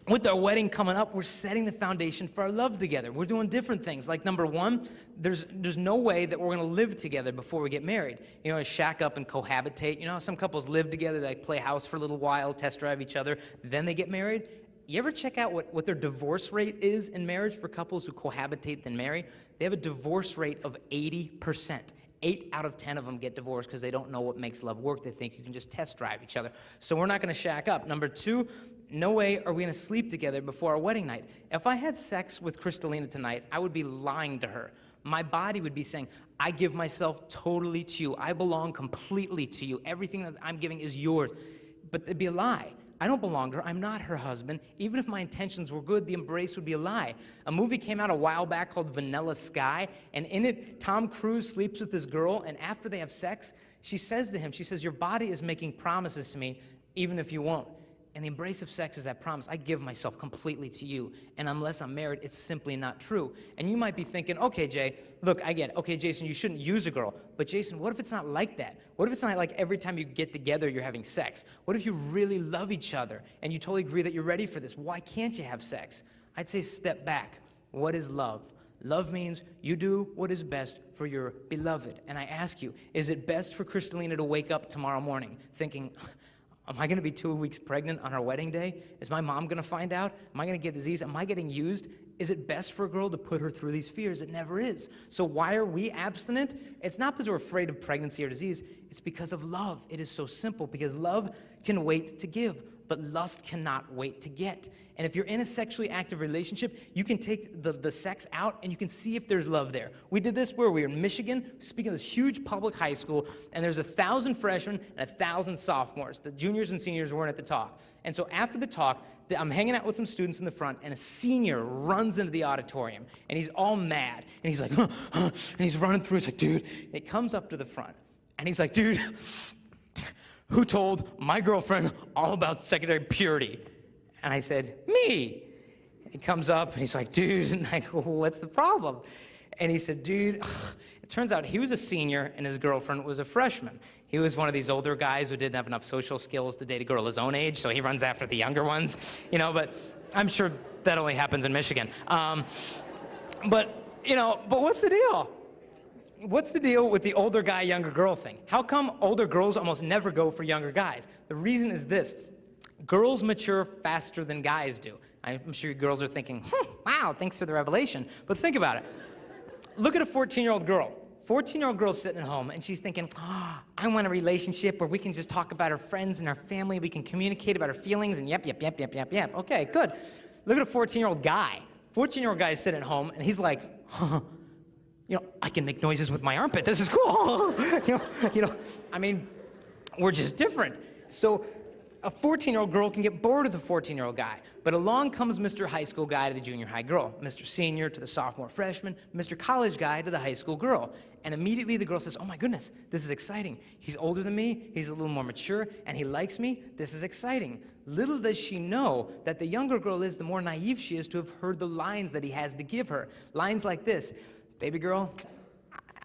with our wedding coming up, we're setting the foundation for our love together. We're doing different things. Like number one, there's no way that we're gonna live together before we get married. You know, shack up and cohabitate. You know how some couples live together, they like play house for a little while, test drive each other, then they get married? You ever check out what their divorce rate is in marriage for couples who cohabitate then marry? They have a divorce rate of 80%. 8 out of 10 of them get divorced because they don't know what makes love work. They think you can just test drive each other. So we're not going to shack up. Number two, no way are we going to sleep together before our wedding night. If I had sex with Crystalina tonight, I would be lying to her. My body would be saying, I give myself totally to you. I belong completely to you. Everything that I'm giving is yours. But it'd be a lie. I don't belong to her. I'm not her husband. Even if my intentions were good, the embrace would be a lie. A movie came out a while back called Vanilla Sky, and in it, Tom Cruise sleeps with this girl, and after they have sex, she says to him, she says, your body is making promises to me, even if you won't. And the embrace of sex is that promise. I give myself completely to you. And unless I'm married, it's simply not true. And you might be thinking, okay, Jay, look, I get it. Okay, Jason, you shouldn't use a girl. But Jason, what if it's not like that? What if it's not like every time you get together, you're having sex? What if you really love each other and you totally agree that you're ready for this? Why can't you have sex? I'd say step back. What is love? Love means you do what is best for your beloved. And I ask you, is it best for Crystalina to wake up tomorrow morning thinking, am I going to be 2 weeks pregnant on our wedding day? Is my mom going to find out? Am I going to get disease? Am I getting used? Is it best for a girl to put her through these fears? It never is. So why are we abstinent? It's not because we're afraid of pregnancy or disease. It's because of love. It is so simple, because love can wait to give, but lust cannot wait to get. And if you're in a sexually active relationship, you can take the sex out and you can see if there's love there. We did this where we were in Michigan, speaking of this huge public high school, and there's 1,000 freshmen and 1,000 sophomores. The juniors and seniors weren't at the talk. And so after the talk, I'm hanging out with some students in the front, and a senior runs into the auditorium, and he's all mad. And he's like, and he's running through. He's like, dude. And he comes up to the front, and he's like, dude, who told my girlfriend all about secondary purity? And I said, me. And he comes up, and he's like, dude, and I go, what's the problem? And he said, dude, it turns out he was a senior and his girlfriend was a freshman. He was one of these older guys who didn't have enough social skills to date a girl his own age, so he runs after the younger ones, you know, but I'm sure that only happens in Michigan. But what's the deal? What's the deal with the older guy, younger girl thing? How come older girls almost never go for younger guys? The reason is this. Girls mature faster than guys do. I'm sure you girls are thinking, wow, thanks for the revelation. But think about it. Look at a 14-year-old girl. 14-year-old girl's sitting at home, and she's thinking, I want a relationship where we can just talk about our friends and our family, we can communicate about our feelings, and yep. Okay, good. Look at a 14-year-old guy. 14-year-old guy is sitting at home, and he's like, I can make noises with my armpit. This is cool. I mean, we're just different. So a 14-year-old girl can get bored with a 14-year-old guy. But along comes Mr. High School guy to the junior high girl, Mr. Senior to the sophomore freshman, Mr. College guy to the high school girl. And immediately the girl says, oh my goodness, this is exciting. He's older than me, he's a little more mature, and he likes me. This is exciting. Little does she know that the younger girl is, the more naive she is to have heard the lines that he has to give her. Lines like this, baby girl,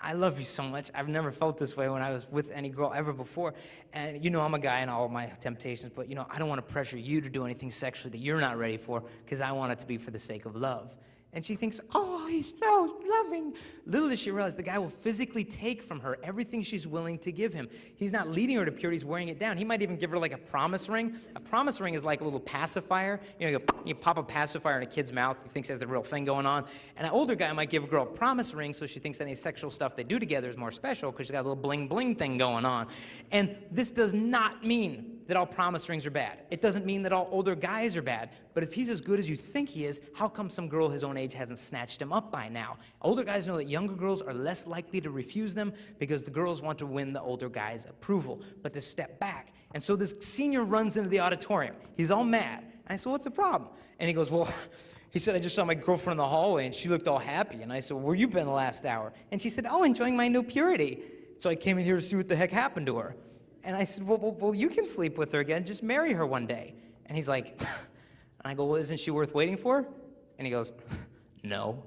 I love you so much. I've never felt this way when I was with any girl ever before. And I'm a guy in all of my temptations, but I don't want to pressure you to do anything sexually that you're not ready for, because I want it to be for the sake of love. And she thinks, oh, he's so loving. Little does she realize the guy will physically take from her everything she's willing to give him. He's not leading her to purity, he's wearing it down. He might even give her like a promise ring. A promise ring is like a little pacifier. You pop a pacifier in a kid's mouth, he thinks there's the real thing going on. And an older guy might give a girl a promise ring so she thinks any sexual stuff they do together is more special because she's got a little bling bling thing going on. And this does not mean that all promise rings are bad. It doesn't mean that all older guys are bad. But if he's as good as you think he is, how come some girl his own age hasn't snatched him up by now? Older guys know that younger girls are less likely to refuse them because the girls want to win the older guy's approval, but to step back. And so this senior runs into the auditorium. He's all mad. And I said, what's the problem? And he goes, well, he said, I just saw my girlfriend in the hallway and she looked all happy. And I said, where you been the last hour? And she said, oh, enjoying my new purity. So I came in here to see what the heck happened to her. And I said, well, you can sleep with her again. Just marry her one day. And he's like, and I go, well, isn't she worth waiting for? And he goes, no.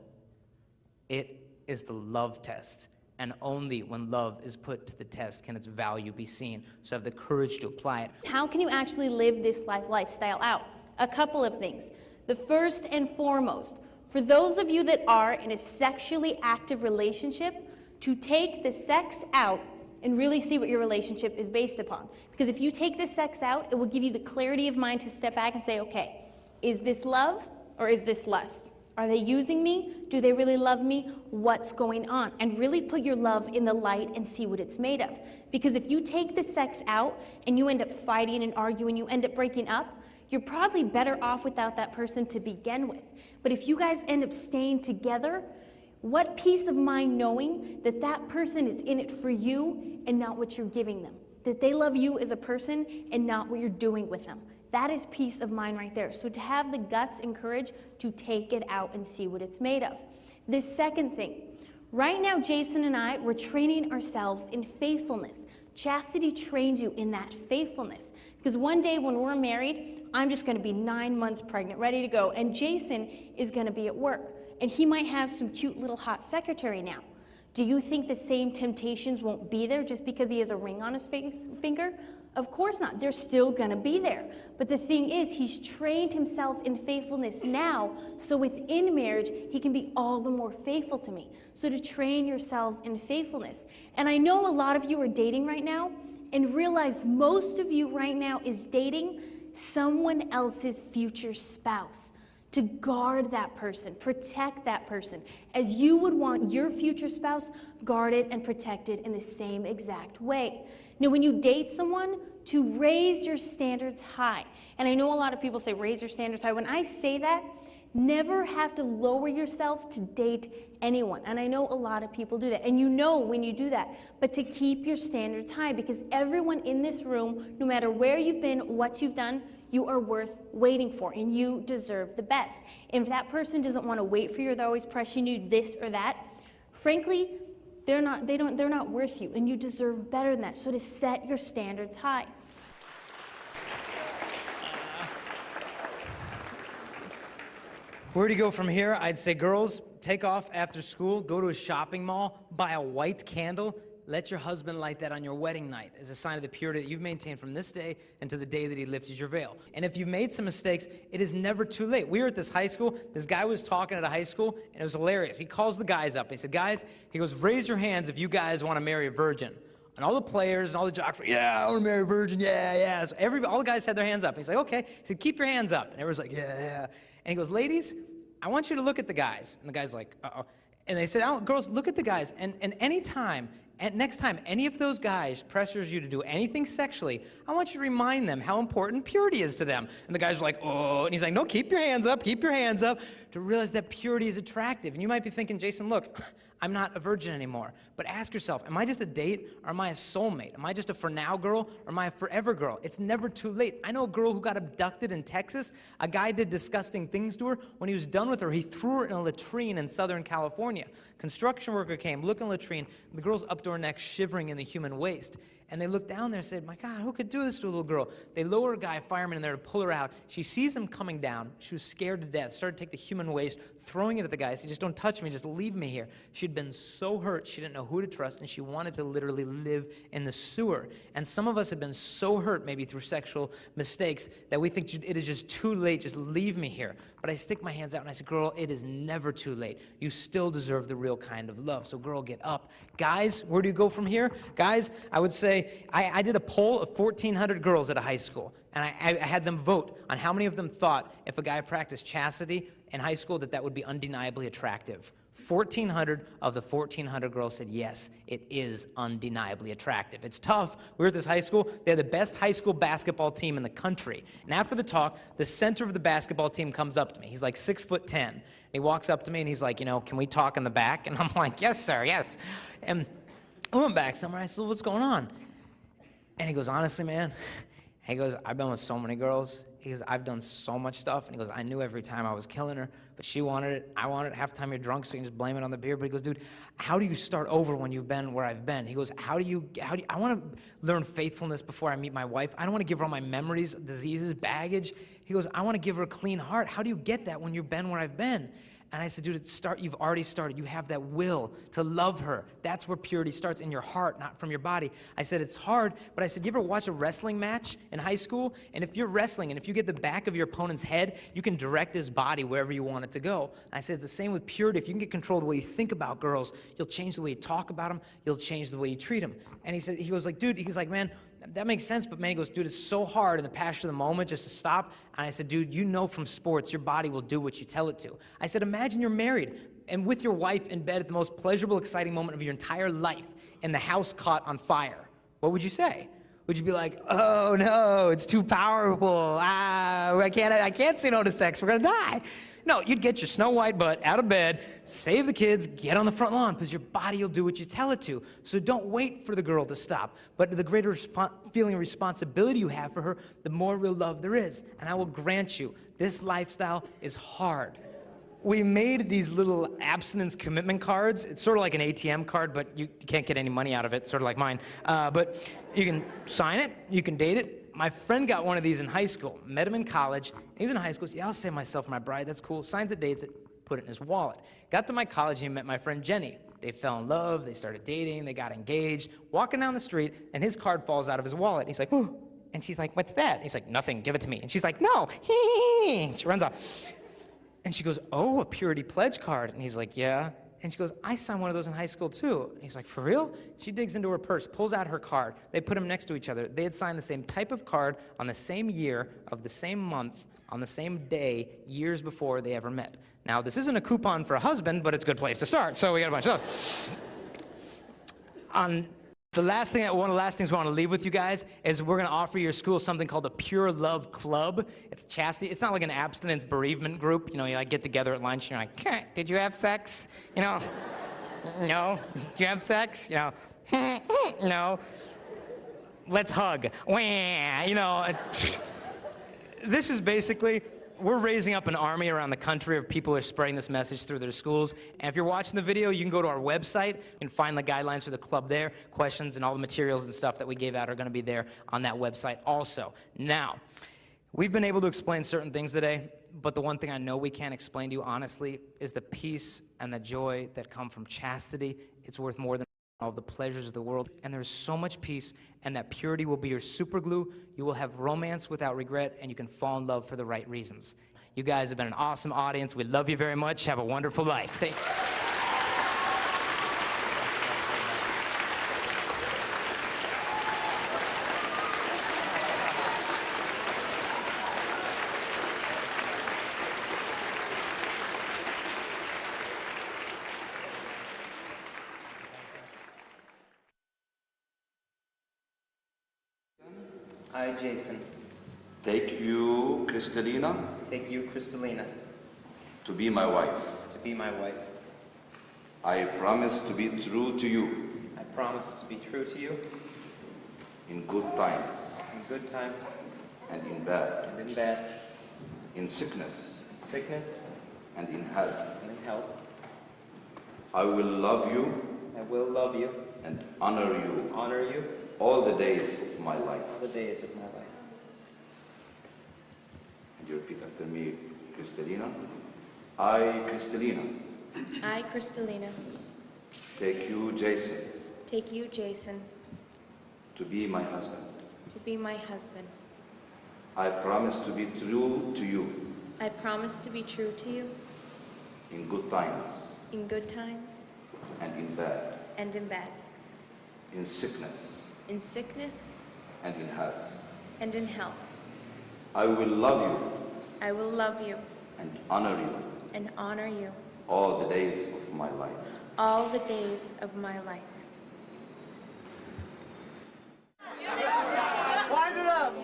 It is the love test. And only when love is put to the test can its value be seen. So have the courage to apply it. How can you actually live this lifestyle out? A couple of things. The first and foremost, for those of you that are in a sexually active relationship, to take the sex out and really see what your relationship is based upon. Because if you take the sex out, it will give you the clarity of mind to step back and say, okay, is this love or is this lust? Are they using me? Do they really love me? What's going on? And really put your love in the light and see what it's made of. Because if you take the sex out and you end up fighting and arguing, you end up breaking up, you're probably better off without that person to begin with. But if you guys end up staying together, what peace of mind knowing that that person is in it for you and not what you're giving them. That they love you as a person and not what you're doing with them. That is peace of mind right there. So to have the guts and courage to take it out and see what it's made of. The second thing, right now Jason and I, we're training ourselves in faithfulness. Chastity trains you in that faithfulness. Because one day when we're married, I'm just going to be 9 months pregnant, ready to go, and Jason is going to be at work. And he might have some cute little hot secretary now. Do you think the same temptations won't be there just because he has a ring on his finger? Of course not. They're still going to be there. But the thing is, he's trained himself in faithfulness now, so within marriage, he can be all the more faithful to me. So to train yourselves in faithfulness. And I know a lot of you are dating right now, and realize most of you right now is dating someone else's future spouse. To guard that person, protect that person, as you would want your future spouse guarded and protected in the same exact way. Now, when you date someone, to raise your standards high. And I know a lot of people say raise your standards high. When I say that, never have to lower yourself to date anyone. And I know a lot of people do that. And you know when you do that. But to keep your standards high, because everyone in this room, no matter where you've been, what you've done, you are worth waiting for, and you deserve the best. And if that person doesn't want to wait for you, they're always pressuring you this or that, frankly, they're not worth you, and you deserve better than that. So to set your standards high. Where do you go from here? I'd say girls, take off after school, go to a shopping mall, buy a white candle, let your husband light that on your wedding night as a sign of the purity that you've maintained from this day until the day that he lifted your veil. And if you've made some mistakes, it is never too late. We were at this high school. This guy was talking at a high school, and it was hilarious. He calls the guys up. He said, guys, he goes, raise your hands if you guys want to marry a virgin. And all the players and all the jocks were, yeah, I want to marry a virgin, yeah, yeah. So all the guys had their hands up. He's like, okay. He said, keep your hands up. And everyone's like, yeah, yeah. And he goes, ladies, I want you to look at the guys. And the guy's like, uh-oh. And they said, oh, girls, look at the guys. And next time any of those guys pressures you to do anything sexually, I want you to remind them how important purity is to them. And the guys were like, oh. And he's like, no, keep your hands up, to realize that purity is attractive. And you might be thinking, Jason, look, I'm not a virgin anymore. But ask yourself, am I just a date or am I a soulmate? Am I just a for now girl or am I a forever girl? It's never too late. I know a girl who got abducted in Texas. A guy did disgusting things to her. When he was done with her, he threw her in a latrine in Southern California. Construction worker came, looked in the latrine, and the girl's up to her neck shivering in the human waste. And they looked down there and said, my God, who could do this to a little girl? They lower a guy, a fireman in there to pull her out. She sees him coming down. She was scared to death, started to take the human waste, throwing it at the guy. Said, just don't touch me, just leave me here. She'd been so hurt, she didn't know who to trust, and she wanted to literally live in the sewer. And some of us have been so hurt, maybe through sexual mistakes, that we think it is just too late, just leave me here. But I stick my hands out and I say, girl, it is never too late. You still deserve the real kind of love. So girl, get up. Guys, where do you go from here? Guys, I would say, I did a poll of 1,400 girls at a high school, and I had them vote on how many of them thought if a guy practiced chastity in high school that would be undeniably attractive. 1,400 of the 1,400 girls said, yes, it is undeniably attractive. It's tough. We were at this high school. They're the best high school basketball team in the country. And after the talk, the center of the basketball team comes up to me. He's like 6'10". He walks up to me and he's like, can we talk in the back? And I'm like, yes, sir, yes. And I went back somewhere. I said, what's going on? And he goes, honestly, man, he goes, I've been with so many girls. He goes, I've done so much stuff. And he goes, I knew every time I was killing her, but she wanted it. I wanted it. Half the time you're drunk, so you can just blame it on the beer. But he goes, dude, how do you start over when you've been where I've been? He goes, I want to learn faithfulness before I meet my wife. I don't want to give her all my memories, diseases, baggage. He goes, I want to give her a clean heart. How do you get that when you've been where I've been? And I said, dude, you've already started. You have that will to love her. That's where purity starts, in your heart, not from your body. I said, it's hard, but I said, you ever watch a wrestling match in high school? And if you're wrestling, and if you get the back of your opponent's head, you can direct his body wherever you want it to go. And I said, it's the same with purity. If you can get control of the way you think about girls, you'll change the way you talk about them, you'll change the way you treat them. And he goes like, dude, he's like, man, that makes sense, but man, he goes, dude, it's so hard in the passion of the moment just to stop. And I said, dude, you know from sports, your body will do what you tell it to. I said, imagine you're married and with your wife in bed at the most pleasurable, exciting moment of your entire life, and the house caught on fire. What would you say? Would you be like, oh no, it's too powerful. I can't say no to sex, we're gonna die. No, you'd get your Snow White butt out of bed, save the kids, get on the front lawn, because your body will do what you tell it to. So don't wait for the girl to stop. But the greater feeling of responsibility you have for her, the more real love there is. And I will grant you, this lifestyle is hard. We made these little abstinence commitment cards. It's sort of like an ATM card, but you can't get any money out of it, sort of like mine. But you can sign it, you can date it. My friend got one of these in high school, met him in college. He was in high school, said, yeah, I'll save myself my bride, that's cool. Signs it, dates it, put it in his wallet. Got to my college, he met my friend Jenny. They fell in love, they started dating, they got engaged, walking down the street, and his card falls out of his wallet. And he's like, oh. And she's like, what's that? And he's like, nothing, give it to me. And she's like, no, and she runs off. And she goes, oh, a purity pledge card. And he's like, yeah. And she goes, I signed one of those in high school too. And he's like, for real? She digs into her purse, pulls out her card. They put them next to each other. They had signed the same type of card on the same year of the same month on the same day years before they ever met. Now, this isn't a coupon for a husband, but it's a good place to start. So we got a bunch of those. One of the last things we want to leave with you guys is we're going to offer your school something called a Pure Love Club. It's chastity. It's not like an abstinence bereavement group. You know, you like get together at lunch and you're like, okay, did you have sex? You know, no. Do you have sex? You know, no. Let's hug. Wah. You know, this is basically, we're raising up an army around the country of people who are spreading this message through their schools. And if you're watching the video, you can go to our website and find the guidelines for the club there. Questions and all the materials and stuff that we gave out are going to be there on that website also. Now, we've been able to explain certain things today. but the one thing I know we can't explain to you honestly is the peace and the joy that come from chastity. It's worth more than all the pleasures of the world. And there's so much peace, and that purity will be your super glue. You will have romance without regret, and you can fall in love for the right reasons. You guys have been an awesome audience. We love you very much. Have a wonderful life. Thank you. I, Jason, take you, Crystalina, take you, Crystalina, to be my wife. to be my wife. I promise to be true to you I promise to be true to you in good times in good times and in bad, and in bad, in sickness in sickness and in health. and in health. I will love you I will love you, and honor you all the days of my life. all the days of my life. And you repeat after me, Crystalina. I, Crystalina, I, Crystalina, take you, Jason, take you, Jason, to be my husband. to be my husband. I promise to be true to you I promise to be true to you in good times in good times and in bad, and in bad, in sickness in sickness and in health. and in health. I will love you I will love you and honor you and honor you all the days of my life. all the days of my life. Wind it up.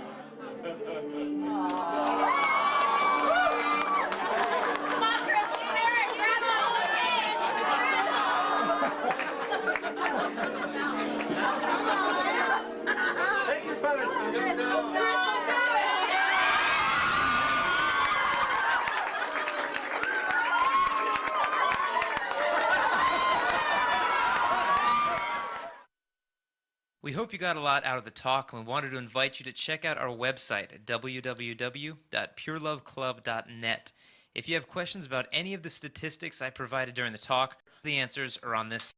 Take your feathers, man. We hope you got a lot out of the talk, and we wanted to invite you to check out our website at www.pureloveclub.net. If you have questions about any of the statistics I provided during the talk, the answers are on this.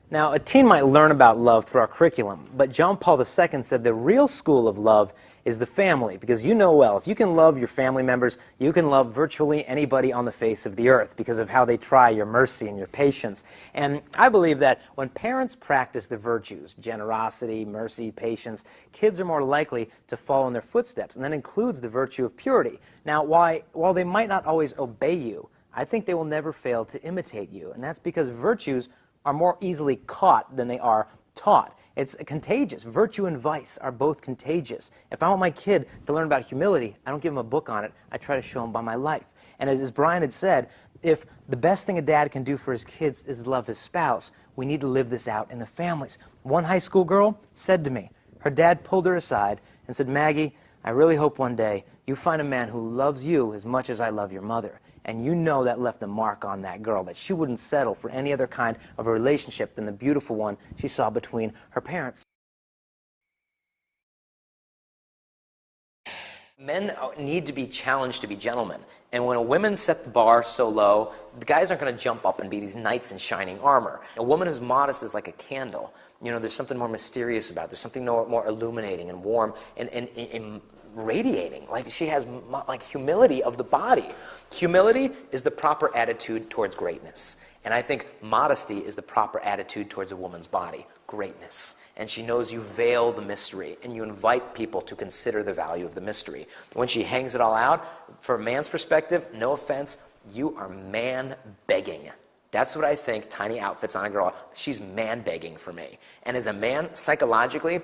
Now, a teen might learn about love through our curriculum, but John Paul II said the real school of love is the family, because you know well, if you can love your family members, you can love virtually anybody on the face of the earth because of how they try your mercy and your patience. And I believe that when parents practice the virtues, generosity, mercy, patience, kids are more likely to follow in their footsteps, and that includes the virtue of purity. Now, while they might not always obey you, I think they will never fail to imitate you, and that's because virtues are more easily caught than they are taught. It's contagious. Virtue and vice are both contagious. If I want my kid to learn about humility, I don't give him a book on it. I try to show him by my life. And as Brian had said, if the best thing a dad can do for his kids is love his spouse, we need to live this out in the families. One high school girl said to me, her dad pulled her aside and said, "Maggie, I really hope one day you find a man who loves you as much as I love your mother." And you know that left a mark on that girl, that she wouldn't settle for any other kind of a relationship than the beautiful one she saw between her parents. Men need to be challenged to be gentlemen. And when a woman set the bar so low, the guys aren't going to jump up and be these knights in shining armor. A woman who's modest is like a candle. You know, there's something more mysterious about it. There's something more illuminating and warm and radiating. Like she has like humility of the body. Humility is the proper attitude towards greatness. And I think modesty is the proper attitude towards a woman's body. Greatness. And she knows you veil the mystery and you invite people to consider the value of the mystery. When she hangs it all out, from a man's perspective, no offense, you are man begging. That's what I think tiny outfits on a girl. She's man begging for me. And as a man, psychologically,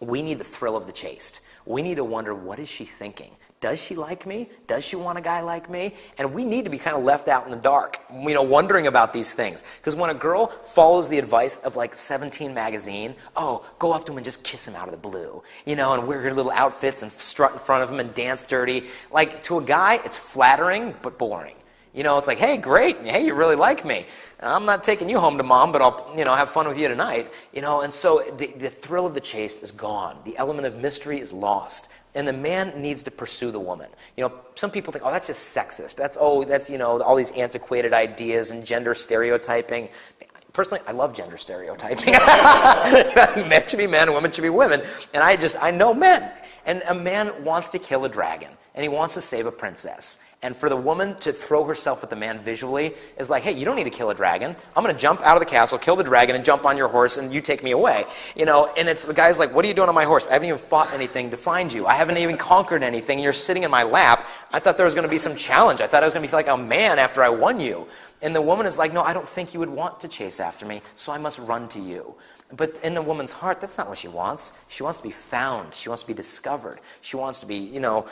we need the thrill of the chase. We need to wonder, what is she thinking? Does she like me? Does she want a guy like me? And we need to be kind of left out in the dark, you know, wondering about these things. Because when a girl follows the advice of like 17 magazine, oh, go up to him and just kiss him out of the blue, you know, and wear your little outfits and strut in front of him and dance dirty. Like, to a guy, it's flattering but boring. You know, it's like, hey, great, hey, you really like me. I'm not taking you home to mom, but I'll, you know, have fun with you tonight. You know, and so the thrill of the chase is gone. The element of mystery is lost. And the man needs to pursue the woman. You know, some people think, oh, that's just sexist. That's, you know, all these antiquated ideas and gender stereotyping. Personally, I love gender stereotyping. Men should be men and women should be women. And I know men. And a man wants to kill a dragon. And he wants to save a princess. And for the woman to throw herself at the man visually is like, hey, you don't need to kill a dragon. I'm going to jump out of the castle, kill the dragon, and jump on your horse, and you take me away. You know, and it's the guy's like, what are you doing on my horse? I haven't even fought anything to find you. I haven't even conquered anything, and you're sitting in my lap. I thought there was going to be some challenge. I thought I was going to be like a man after I won you. And the woman is like, no, I don't think you would want to chase after me, so I must run to you. But in the woman's heart, that's not what she wants. She wants to be found. She wants to be discovered. She wants to be, you know,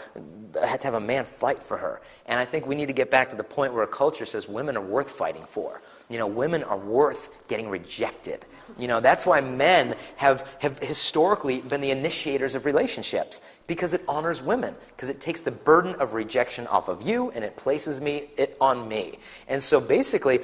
to have a man fight for her. And I think we need to get back to the point where a culture says women are worth fighting for. You know, women are worth getting rejected. You know, that's why men have historically been the initiators of relationships, because it honors women, because it takes the burden of rejection off of you and it places it on me. And so basically,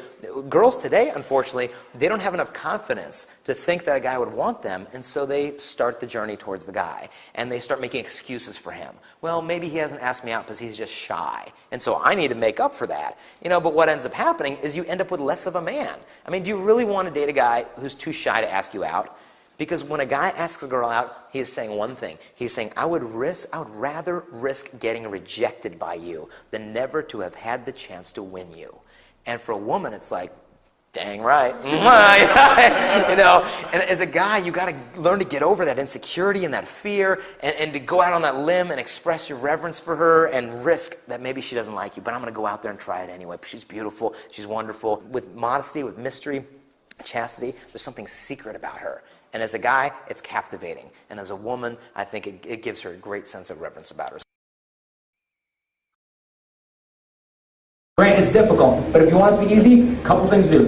girls today, unfortunately, they don't have enough confidence to think that a guy would want them, and so they start the journey towards the guy, and they start making excuses for him. Well, maybe he hasn't asked me out because he's just shy, and so I need to make up for that. You know, but what ends up happening is you end up with less of a man. I mean, do you really want to date a guy who's too shy to ask you out? Because when a guy asks a girl out, he is saying one thing. He's saying, I would rather risk getting rejected by you than never to have had the chance to win you. And for a woman, it's like, dang right. You know, and as a guy, you got to learn to get over that insecurity and that fear and to go out on that limb and express your reverence for her and risk that maybe she doesn't like you, but I'm going to go out there and try it anyway. She's beautiful. She's wonderful. With modesty, with mystery, chastity, there's something secret about her. And as a guy, it's captivating. And as a woman, I think it gives her a great sense of reverence about her. Right, it's difficult, but if you want it to be easy, a couple things to do.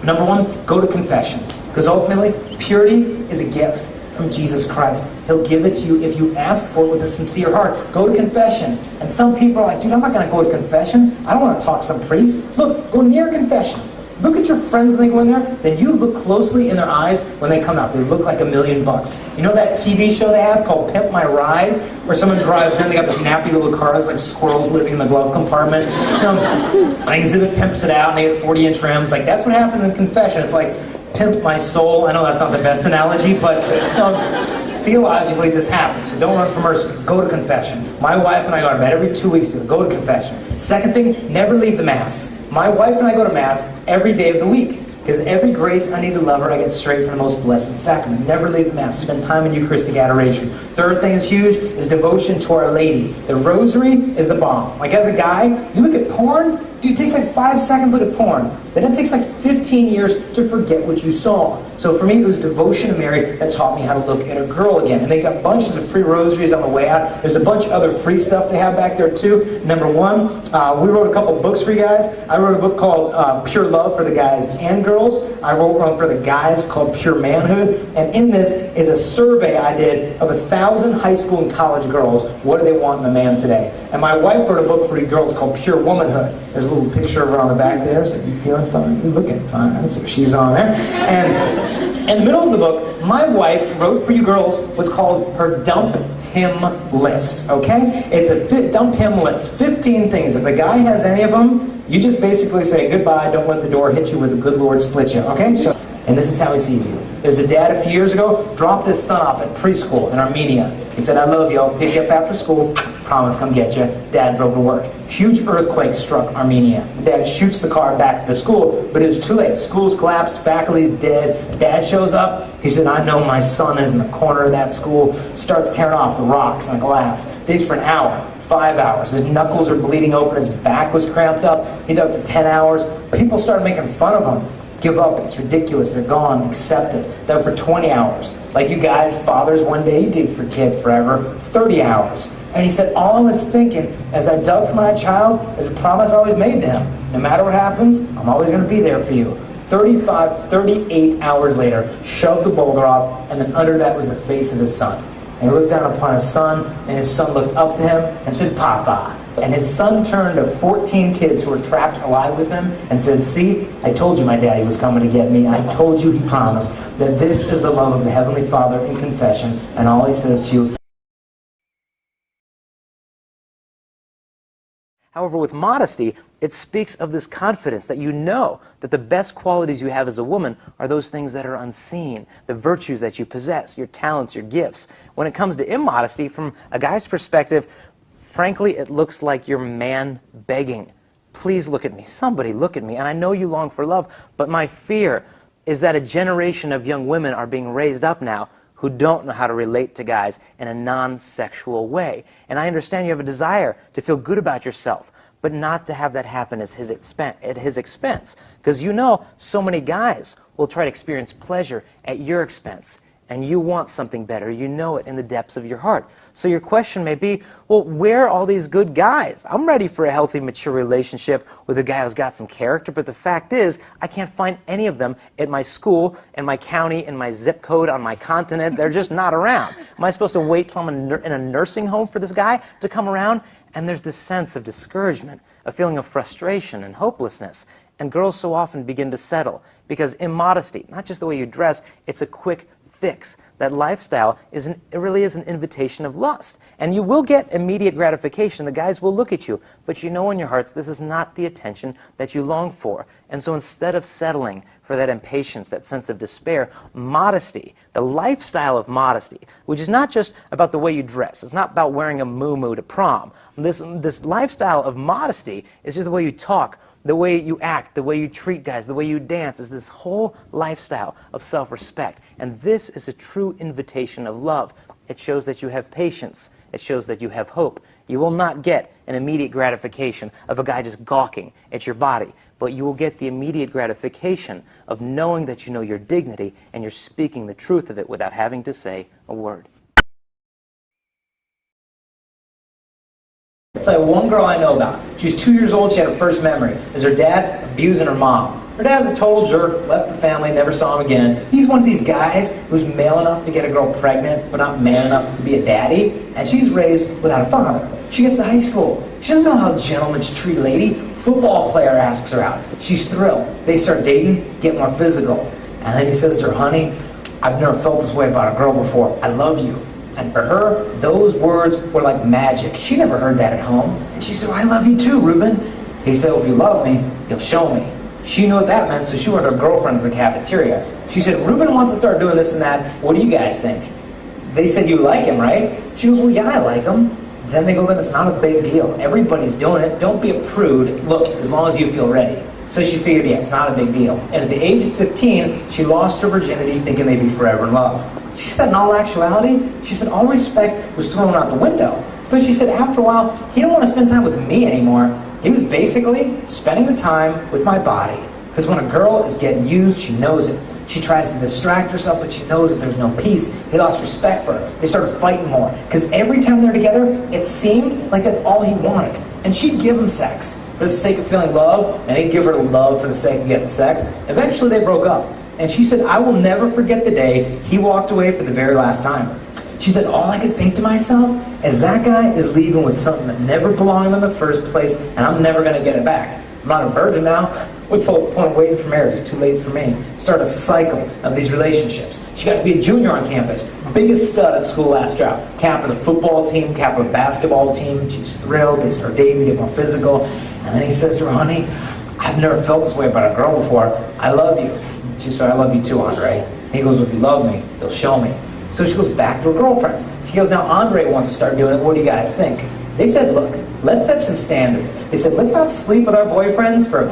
Number one, go to confession. Because ultimately, purity is a gift from Jesus Christ. He'll give it to you if you ask for it with a sincere heart. Go to confession. And some people are like, dude, I'm not going to go to confession. I don't want to talk to some priest. Look, go near confession. Look at your friends when they go in there, then you look closely in their eyes when they come out. They look like $1 million. You know that TV show they have called Pimp My Ride? Where someone drives in, they got this nappy little car that's like squirrels living in the glove compartment. An exhibit pimps it out and they get 40-inch rims. Like, that's what happens in confession. It's like, pimp my soul. I know that's not the best analogy, but theologically this happens. So don't run from mercy. Go to confession. My wife and I go to bed every 2 weeks to go to confession. Second thing, never leave the Mass. My wife and I go to Mass every day of the week. Because every grace I need to love her, I get straight from the most blessed sacrament. Never leave the Mass. Spend time in Eucharistic adoration. Third thing is huge, is devotion to Our Lady. The rosary is the bomb. Like as a guy, you look at porn, dude, it takes like 5 seconds to look at porn. Then it takes like 15 years to forget what you saw. So for me, it was devotion to Mary that taught me how to look at a girl again. And they got bunches of free rosaries on the way out. There's a bunch of other free stuff they have back there too. Number one, we wrote a couple books for you guys. I wrote a book called Pure Love for the guys and girls. I wrote one for the guys called Pure Manhood. And in this is a survey I did of 1,000 high school and college girls. What do they want in a man today? And my wife wrote a book for you girls called Pure Womanhood. There's a little picture of her on the back there. So if you're feeling fine, you're looking fine. So she's on there. And in the middle of the book, my wife wrote for you girls what's called her dump him list. Okay? It's a dump him list. 15 things. If the guy has any of them, you just basically say goodbye, don't let the door hit you where the good Lord split you. Okay? So, and this is how he sees you. There's a dad a few years ago, dropped his son off at preschool in Armenia. He said, I love you, I'll pick you up after school. Promise, come get you. Dad drove to work. Huge earthquake struck Armenia. Dad shoots the car back to the school, but it was too late. School's collapsed, faculty's dead. Dad shows up. He said, I know my son is in the corner of that school. Starts tearing off the rocks and the glass. Digs for an hour, 5 hours. His knuckles are bleeding open. His back was cramped up. He dug for 10 hours. People started making fun of him. Give up, it's ridiculous, they're gone, accept it. Dug for 20 hours. Like you guys, fathers, one day you dig for kid forever, 30 hours. And he said, all I was thinking as I dug for my child is a promise I always made to him. No matter what happens, I'm always going to be there for you. 38 hours later, shoved the boulder off, and then under that was the face of his son. And he looked down upon his son, and his son looked up to him and said, Papa, And his son turned to 14 kids who were trapped alive with him and said, see, I told you my daddy was coming to get me. I told you he promised that this is the love of the Heavenly Father in confession. And all he says to you. However, with modesty, it speaks of this confidence that you know that the best qualities you have as a woman are those things that are unseen, the virtues that you possess, your talents, your gifts. When it comes to immodesty, from a guy's perspective, frankly, it looks like you're man begging. Please look at me. Somebody look at me. And I know you long for love, but my fear is that a generation of young women are being raised up now who don't know how to relate to guys in a non-sexual way. And I understand you have a desire to feel good about yourself, but not to have that happen at his expense. Because you know so many guys will try to experience pleasure at your expense, and you want something better. You know it in the depths of your heart. So your question may be, well, where are all these good guys? I'm ready for a healthy, mature relationship with a guy who's got some character, but the fact is, I can't find any of them at my school, in my county, in my zip code, on my continent. They're just not around. Am I supposed to wait till I'm in a nursing home for this guy to come around? And there's this sense of discouragement, a feeling of frustration and hopelessness. And girls so often begin to settle because immodesty, not just the way you dress, it's a quick fix. That lifestyle it really is an invitation of lust. And you will get immediate gratification. The guys will look at you. But you know in your hearts this is not the attention that you long for. And so instead of settling for that impatience, that sense of despair, modesty, the lifestyle of modesty, which is not just about the way you dress. It's not about wearing a muumuu to prom. This lifestyle of modesty is just the way you talk, the way you act, the way you treat guys, the way you dance, is this whole lifestyle of self-respect. And this is a true invitation of love. It shows that you have patience. It shows that you have hope. You will not get an immediate gratification of a guy just gawking at your body, but you will get the immediate gratification of knowing that you know your dignity and you're speaking the truth of it without having to say a word. I'll tell you one girl I know about. She was 2 years old. She had her first memory. It was her dad abusing her mom. Her dad was a total jerk, left the family, never saw him again. He's one of these guys who's male enough to get a girl pregnant, but not man enough to be a daddy. And she's raised without a father. She gets to high school. She doesn't know how gentlemen should treat a lady. Football player asks her out. She's thrilled. They start dating, get more physical. And then he says to her, honey, I've never felt this way about a girl before. I love you. And for her, those words were like magic. She never heard that at home. And she said, well, I love you too, Ruben. He said, well, if you love me, you'll show me. She knew what that meant, so she went to her girlfriends in the cafeteria. She said, Ruben wants to start doing this and that. What do you guys think? They said, you like him, right? She goes, well, yeah, I like him. Then they go, then it's not a big deal. Everybody's doing it. Don't be a prude. Look, as long as you feel ready. So she figured, yeah, it's not a big deal. And at the age of 15, she lost her virginity thinking they'd be forever in love. She said, in all actuality, she said, all respect was thrown out the window. But she said, after a while, he didn't want to spend time with me anymore. He was basically spending the time with my body. Because when a girl is getting used, she knows it. She tries to distract herself, but she knows that there's no peace. He lost respect for her. They started fighting more. Because every time they're together, it seemed like that's all he wanted. And she'd give him sex for the sake of feeling love, and he'd give her love for the sake of getting sex. Eventually, they broke up. And she said, I will never forget the day he walked away for the very last time. She said, all I could think to myself is that guy is leaving with something that never belonged in the first place, and I'm never going to get it back. I'm not a virgin now. What's the whole point of waiting for marriage? It's too late for me. Start a cycle of these relationships. She got to be a junior on campus. Biggest stud at school last drought. Captain of the football team, captain of the basketball team. She's thrilled. They start dating, get more physical. And then he says to her, honey, I've never felt this way about a girl before. I love you. She said, I love you too, Andre. He goes, if you love me, they'll show me. So she goes back to her girlfriends. She goes, now Andre wants to start doing it. What do you guys think? They said, look, let's set some standards. They said, let's not sleep with our boyfriends for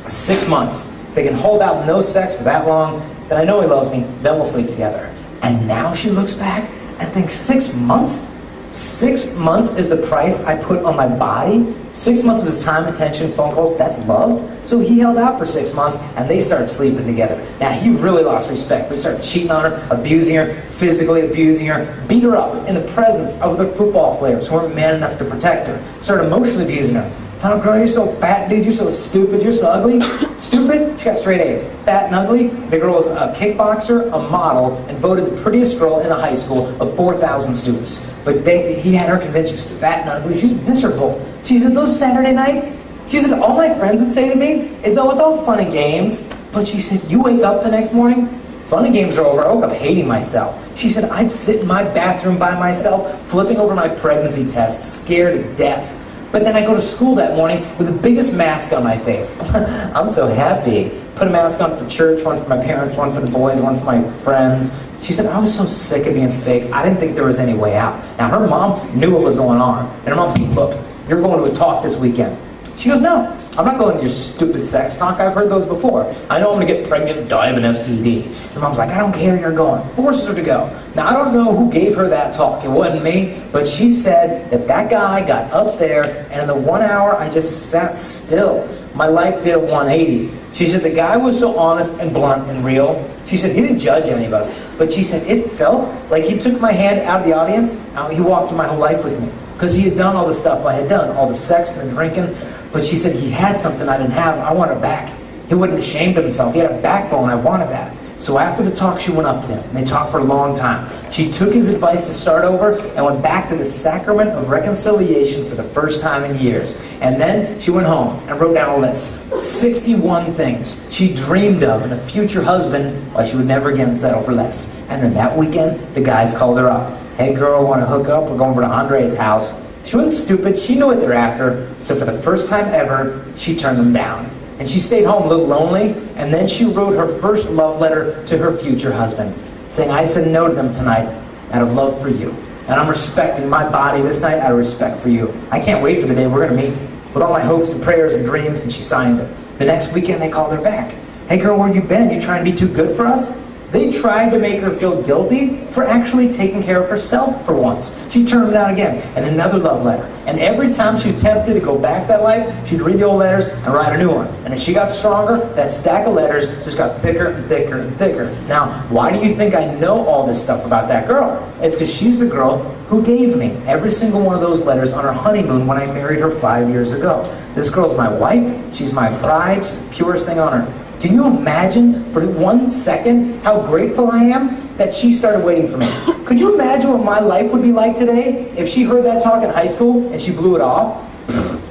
6 months. If they can hold out no sex for that long, then I know he loves me. Then we'll sleep together. And now she looks back and thinks, 6 months? 6 months is the price I put on my body? 6 months of his time, attention, phone calls, that's love? So he held out for 6 months, and they started sleeping together. Now, he really lost respect. He started cheating on her, abusing her, physically abusing her, beat her up in the presence of other football players who weren't man enough to protect her, started emotionally abusing her. Tom, girl, you're so fat, dude, you're so stupid, you're so ugly. Stupid? She got straight A's. Fat and ugly? The girl was a kickboxer, a model, and voted the prettiest girl in a high school of 4,000 students. But he had her convinced she's fat and ugly. She's miserable. She said, those Saturday nights, she said, all my friends would say to me is, oh, it's all fun and games. But she said, you wake up the next morning, fun and games are over. I woke up hating myself. She said, I'd sit in my bathroom by myself, flipping over my pregnancy tests, scared to death. But then I go to school that morning with the biggest mask on my face. I'm so happy. Put a mask on for church, one for my parents, one for the boys, one for my friends. She said, I was so sick of being fake, I didn't think there was any way out. Now, her mom knew what was going on. And her mom said, look, you're going to a talk this weekend. She goes, no, I'm not going to your stupid sex talk. I've heard those before. I know I'm going to get pregnant and die of an STD. Her mom's like, I don't care, you're going. Forces her to go. Now, I don't know who gave her that talk. It wasn't me. But she said that that guy got up there, and in the 1 hour, I just sat still. My life did a 180. She said the guy was so honest and blunt and real. She said he didn't judge any of us. But she said it felt like he took my hand out of the audience, and he walked through my whole life with me. Because he had done all the stuff I had done, all the sex and the drinking. But she said he had something I didn't have. I wanted it back. He wasn't ashamed of himself. He had a backbone. I wanted that. So after the talk, she went up to him, and they talked for a long time. She took his advice to start over and went back to the sacrament of reconciliation for the first time in years. And then she went home and wrote down a list. 61 things she dreamed of in a future husband, why she would never again settle for less. And then that weekend, the guys called her up. Hey girl, want to hook up? We're going over to Andre's house. She wasn't stupid. She knew what they're after. So for the first time ever, she turned them down. And she stayed home a little lonely, and then she wrote her first love letter to her future husband, saying, I said no to them tonight out of love for you. And I'm respecting my body this night out of respect for you. I can't wait for the day we're going to meet with all my hopes and prayers and dreams, and she signs it. The next weekend, they called her back. Hey girl, where you been? You trying to be too good for us? They tried to make her feel guilty for actually taking care of herself for once. She turned them down again, and another love letter. And every time she was tempted to go back that life, she'd read the old letters and write a new one. And as she got stronger, that stack of letters just got thicker and thicker and thicker. Now, why do you think I know all this stuff about that girl? It's because she's the girl who gave me every single one of those letters on her honeymoon when I married her 5 years ago. This girl's my wife. She's my bride. She's the purest thing on earth. Can you imagine for 1 second how grateful I am that she started waiting for me? Could you imagine what my life would be like today if she heard that talk in high school and she blew it off?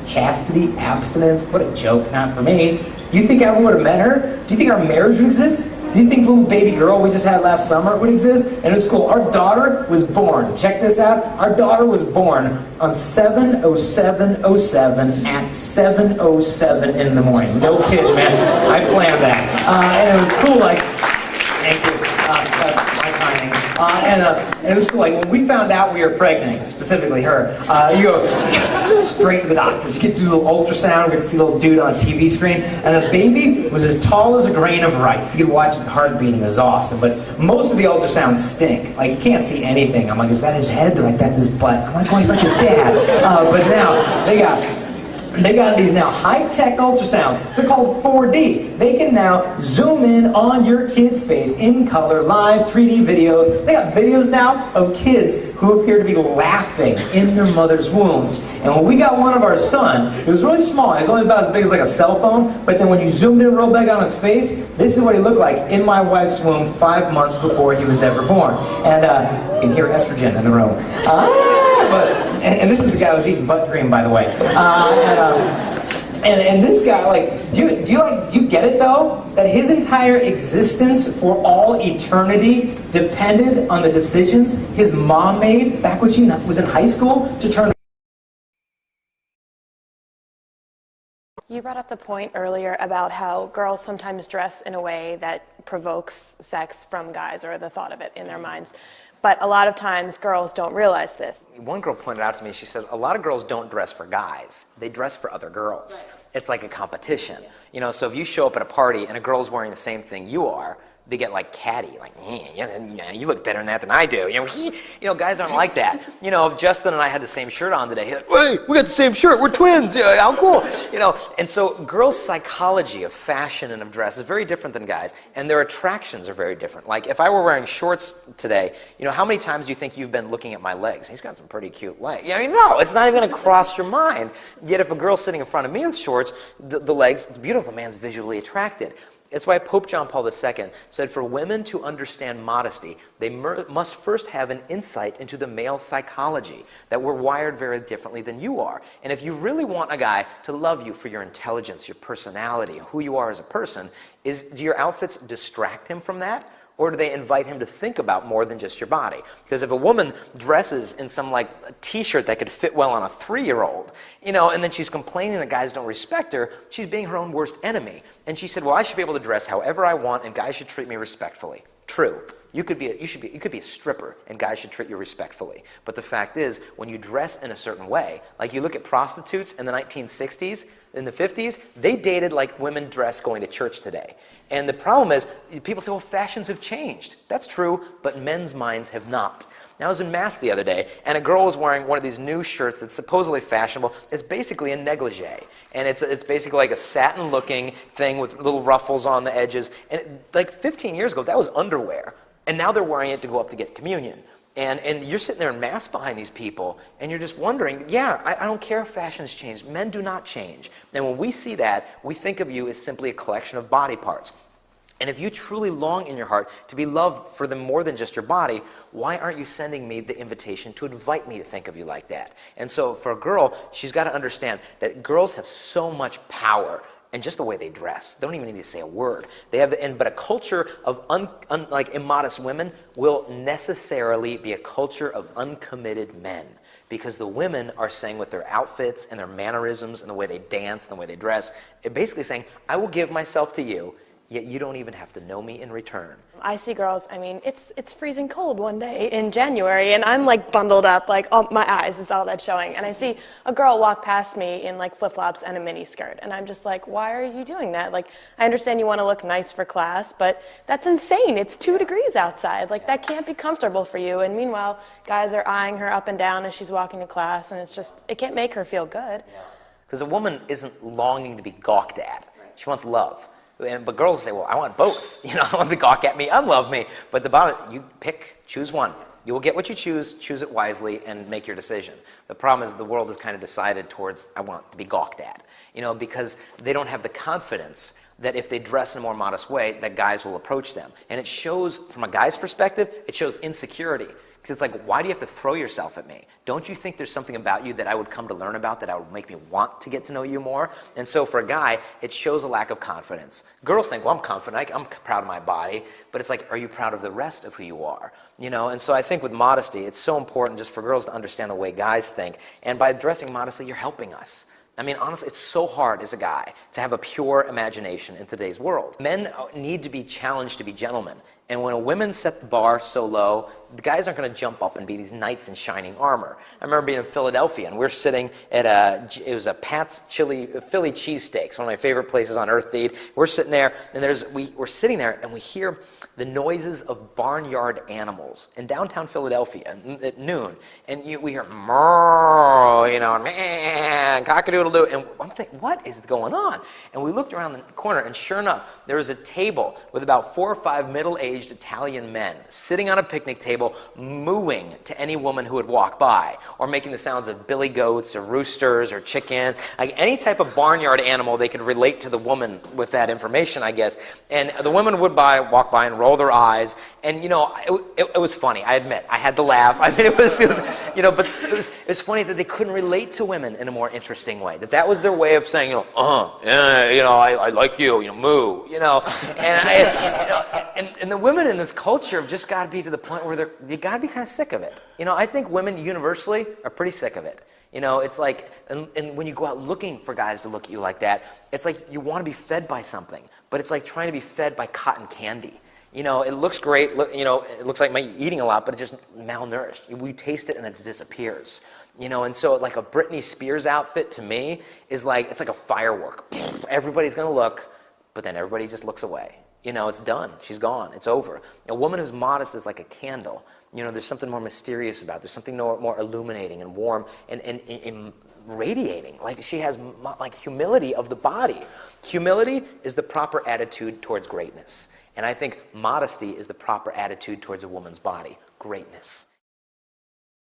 Chastity, abstinence, what a joke, not for me. You think I ever would have met her? Do you think our marriage would exist? Do you think little baby girl we just had last summer would exist? And it's cool. Our daughter was born. Check this out. Our daughter was born on 7/07/07 at 7:07 in the morning. No kidding, man. I planned that. And it was cool. Like, thank you. That's my timing. And it was cool. Like when we found out we were pregnant, specifically her, you go straight to the doctors. You get to do a little ultrasound. We get to see a little dude on a TV screen, and the baby was as tall as a grain of rice. You could watch his heart beating. It was awesome. But most of the ultrasounds stink. Like you can't see anything. I'm like, is that his head? They're like, that's his butt. I'm like, well, he's like his dad. But now they got these now high-tech ultrasounds. They're called 4D. They can now zoom in on your kid's face in color, live 3D videos. They got videos now of kids who appear to be laughing in their mother's wombs. And when we got one of our son, it was really small. He was only about as big as like a cell phone. But then when you zoomed in real big on his face, this is what he looked like in my wife's womb 5 months before he was ever born. And you can hear estrogen in the room. And this is the guy who was eating butt cream, by the way. And this guy, like, do you get it though? That his entire existence for all eternity depended on the decisions his mom made back when she was in high school to turn. You brought up the point earlier about how girls sometimes dress in a way that provokes sex from guys, or the thought of it in their minds. But a lot of times girls don't realize this. One girl pointed out to me, she said, a lot of girls don't dress for guys. They dress for other girls. Right. It's like a competition. You know, so if you show up at a party and a girl's wearing the same thing you are, they get like catty, like, yeah, you look better than that than I do. You know, guys aren't like that. You know, if Justin and I had the same shirt on today, he's like, hey, we got the same shirt, we're twins, yeah, how cool. You know, and so girls' psychology of fashion and of dress is very different than guys, and their attractions are very different. Like, if I were wearing shorts today, you know, how many times do you think you've been looking at my legs? He's got some pretty cute legs. I mean, no, it's not even gonna cross your mind. Yet if a girl's sitting in front of me with shorts, the legs, it's beautiful, the man's visually attracted. It's why Pope John Paul II said for women to understand modesty, they must first have an insight into the male psychology, that we're wired very differently than you are. And if you really want a guy to love you for your intelligence, your personality, who you are as a person, do your outfits distract him from that? Or do they invite him to think about more than just your body? Because if a woman dresses in some like a t-shirt that could fit well on a 3-year-old, you know, and then she's complaining that guys don't respect her, she's being her own worst enemy. And she said, well, I should be able to dress however I want and guys should treat me respectfully. True. You could be a stripper and guys should treat you respectfully. But the fact is, when you dress in a certain way, like you look at prostitutes in the 1960s, in the 50s, they dated like women dress going to church today. And the problem is, people say, well, fashions have changed. That's true, but men's minds have not. Now, I was in Mass the other day, and a girl was wearing one of these new shirts that's supposedly fashionable. It's basically a negligee. And it's basically like a satin-looking thing with little ruffles on the edges. And like 15 years ago, that was underwear. And now they're wearing it to go up to get communion. And you're sitting there in Mass behind these people, and you're just wondering, yeah, I don't care if fashion's changed. Men do not change. And when we see that, we think of you as simply a collection of body parts. And if you truly long in your heart to be loved for them more than just your body, why aren't you sending me the invitation to invite me to think of you like that? And so for a girl, she's got to understand that girls have so much power and just the way they dress. They don't even need to say a word. They have, but a culture of like immodest women will necessarily be a culture of uncommitted men, because the women are saying with their outfits and their mannerisms and the way they dance and the way they dress, it basically saying, I will give myself to you, yet you don't even have to know me in return. I see girls, I mean, it's freezing cold one day in January, and I'm like bundled up, like, oh, my eyes is all that's showing. And I see a girl walk past me in like flip-flops and a mini skirt, and I'm just like, why are you doing that? Like, I understand you want to look nice for class, but that's insane. It's 2 degrees outside. Like, that can't be comfortable for you. And meanwhile, guys are eyeing her up and down as she's walking to class, and it's just, it can't make her feel good. Because a woman isn't longing to be gawked at. She wants love. But girls say, well, I want both. You know, I want them to gawk at me, unlove me. But the bottom, you pick, choose one. You will get what you choose it wisely, and make your decision. The problem is the world has kind of decided towards, I want to be gawked at. You know, because they don't have the confidence that if they dress in a more modest way, that guys will approach them. And it shows, from a guy's perspective, it shows insecurity. Because it's like, why do you have to throw yourself at me? Don't you think there's something about you that I would come to learn about, that I would make me want to get to know you more? And so for a guy, it shows a lack of confidence. Girls think, well, I'm confident, I'm proud of my body. But it's like, are you proud of the rest of who you are? You know, and so I think with modesty, it's so important just for girls to understand the way guys think. And by dressing modestly, you're helping us. I mean, honestly, it's so hard as a guy to have a pure imagination in today's world. Men need to be challenged to be gentlemen. And when women set the bar so low, the guys aren't going to jump up and be these knights in shining armor. I remember being in Philadelphia, and we're sitting at it was a Pat's Philly cheesesteaks, one of my favorite places on earth to eat. We're sitting there, and we're sitting there, and we hear the noises of barnyard animals in downtown Philadelphia at noon. And we hear, you know, man, cock-a-doodle-doo. And I'm thinking, what is going on? And we looked around the corner, and sure enough, there was a table with about 4 or 5 middle-aged Italian men sitting on a picnic table, mooing to any woman who would walk by, or making the sounds of billy goats or roosters or chicken, like any type of barnyard animal. They could relate to the woman with that information, I guess. And the women would walk by and roll their eyes, and you know, it was funny. I admit, I had to laugh. I mean, it was you know, but it was funny that they couldn't relate to women in a more interesting way. That was their way of saying, you know, yeah, you know, I like you, you know, moo, you know, and the women in this culture have just got to be to the point where you got to be kind of sick of it. You know, I think women universally are pretty sick of it. You know, it's like, and when you go out looking for guys to look at you like that, it's like you want to be fed by something, but it's like trying to be fed by cotton candy. You know, it looks great, you know, it looks like you're eating a lot, but it's just malnourished. We taste it and then it disappears. You know, and so like a Britney Spears outfit to me is like, it's like a firework. Everybody's going to look, but then everybody just looks away. You know, it's done. She's gone. It's over. A woman who's modest is like a candle. You know, there's something more mysterious about it. There's something more illuminating and warm and radiating. Like she has like humility of the body. Humility is the proper attitude towards greatness. And I think modesty is the proper attitude towards a woman's body. Greatness.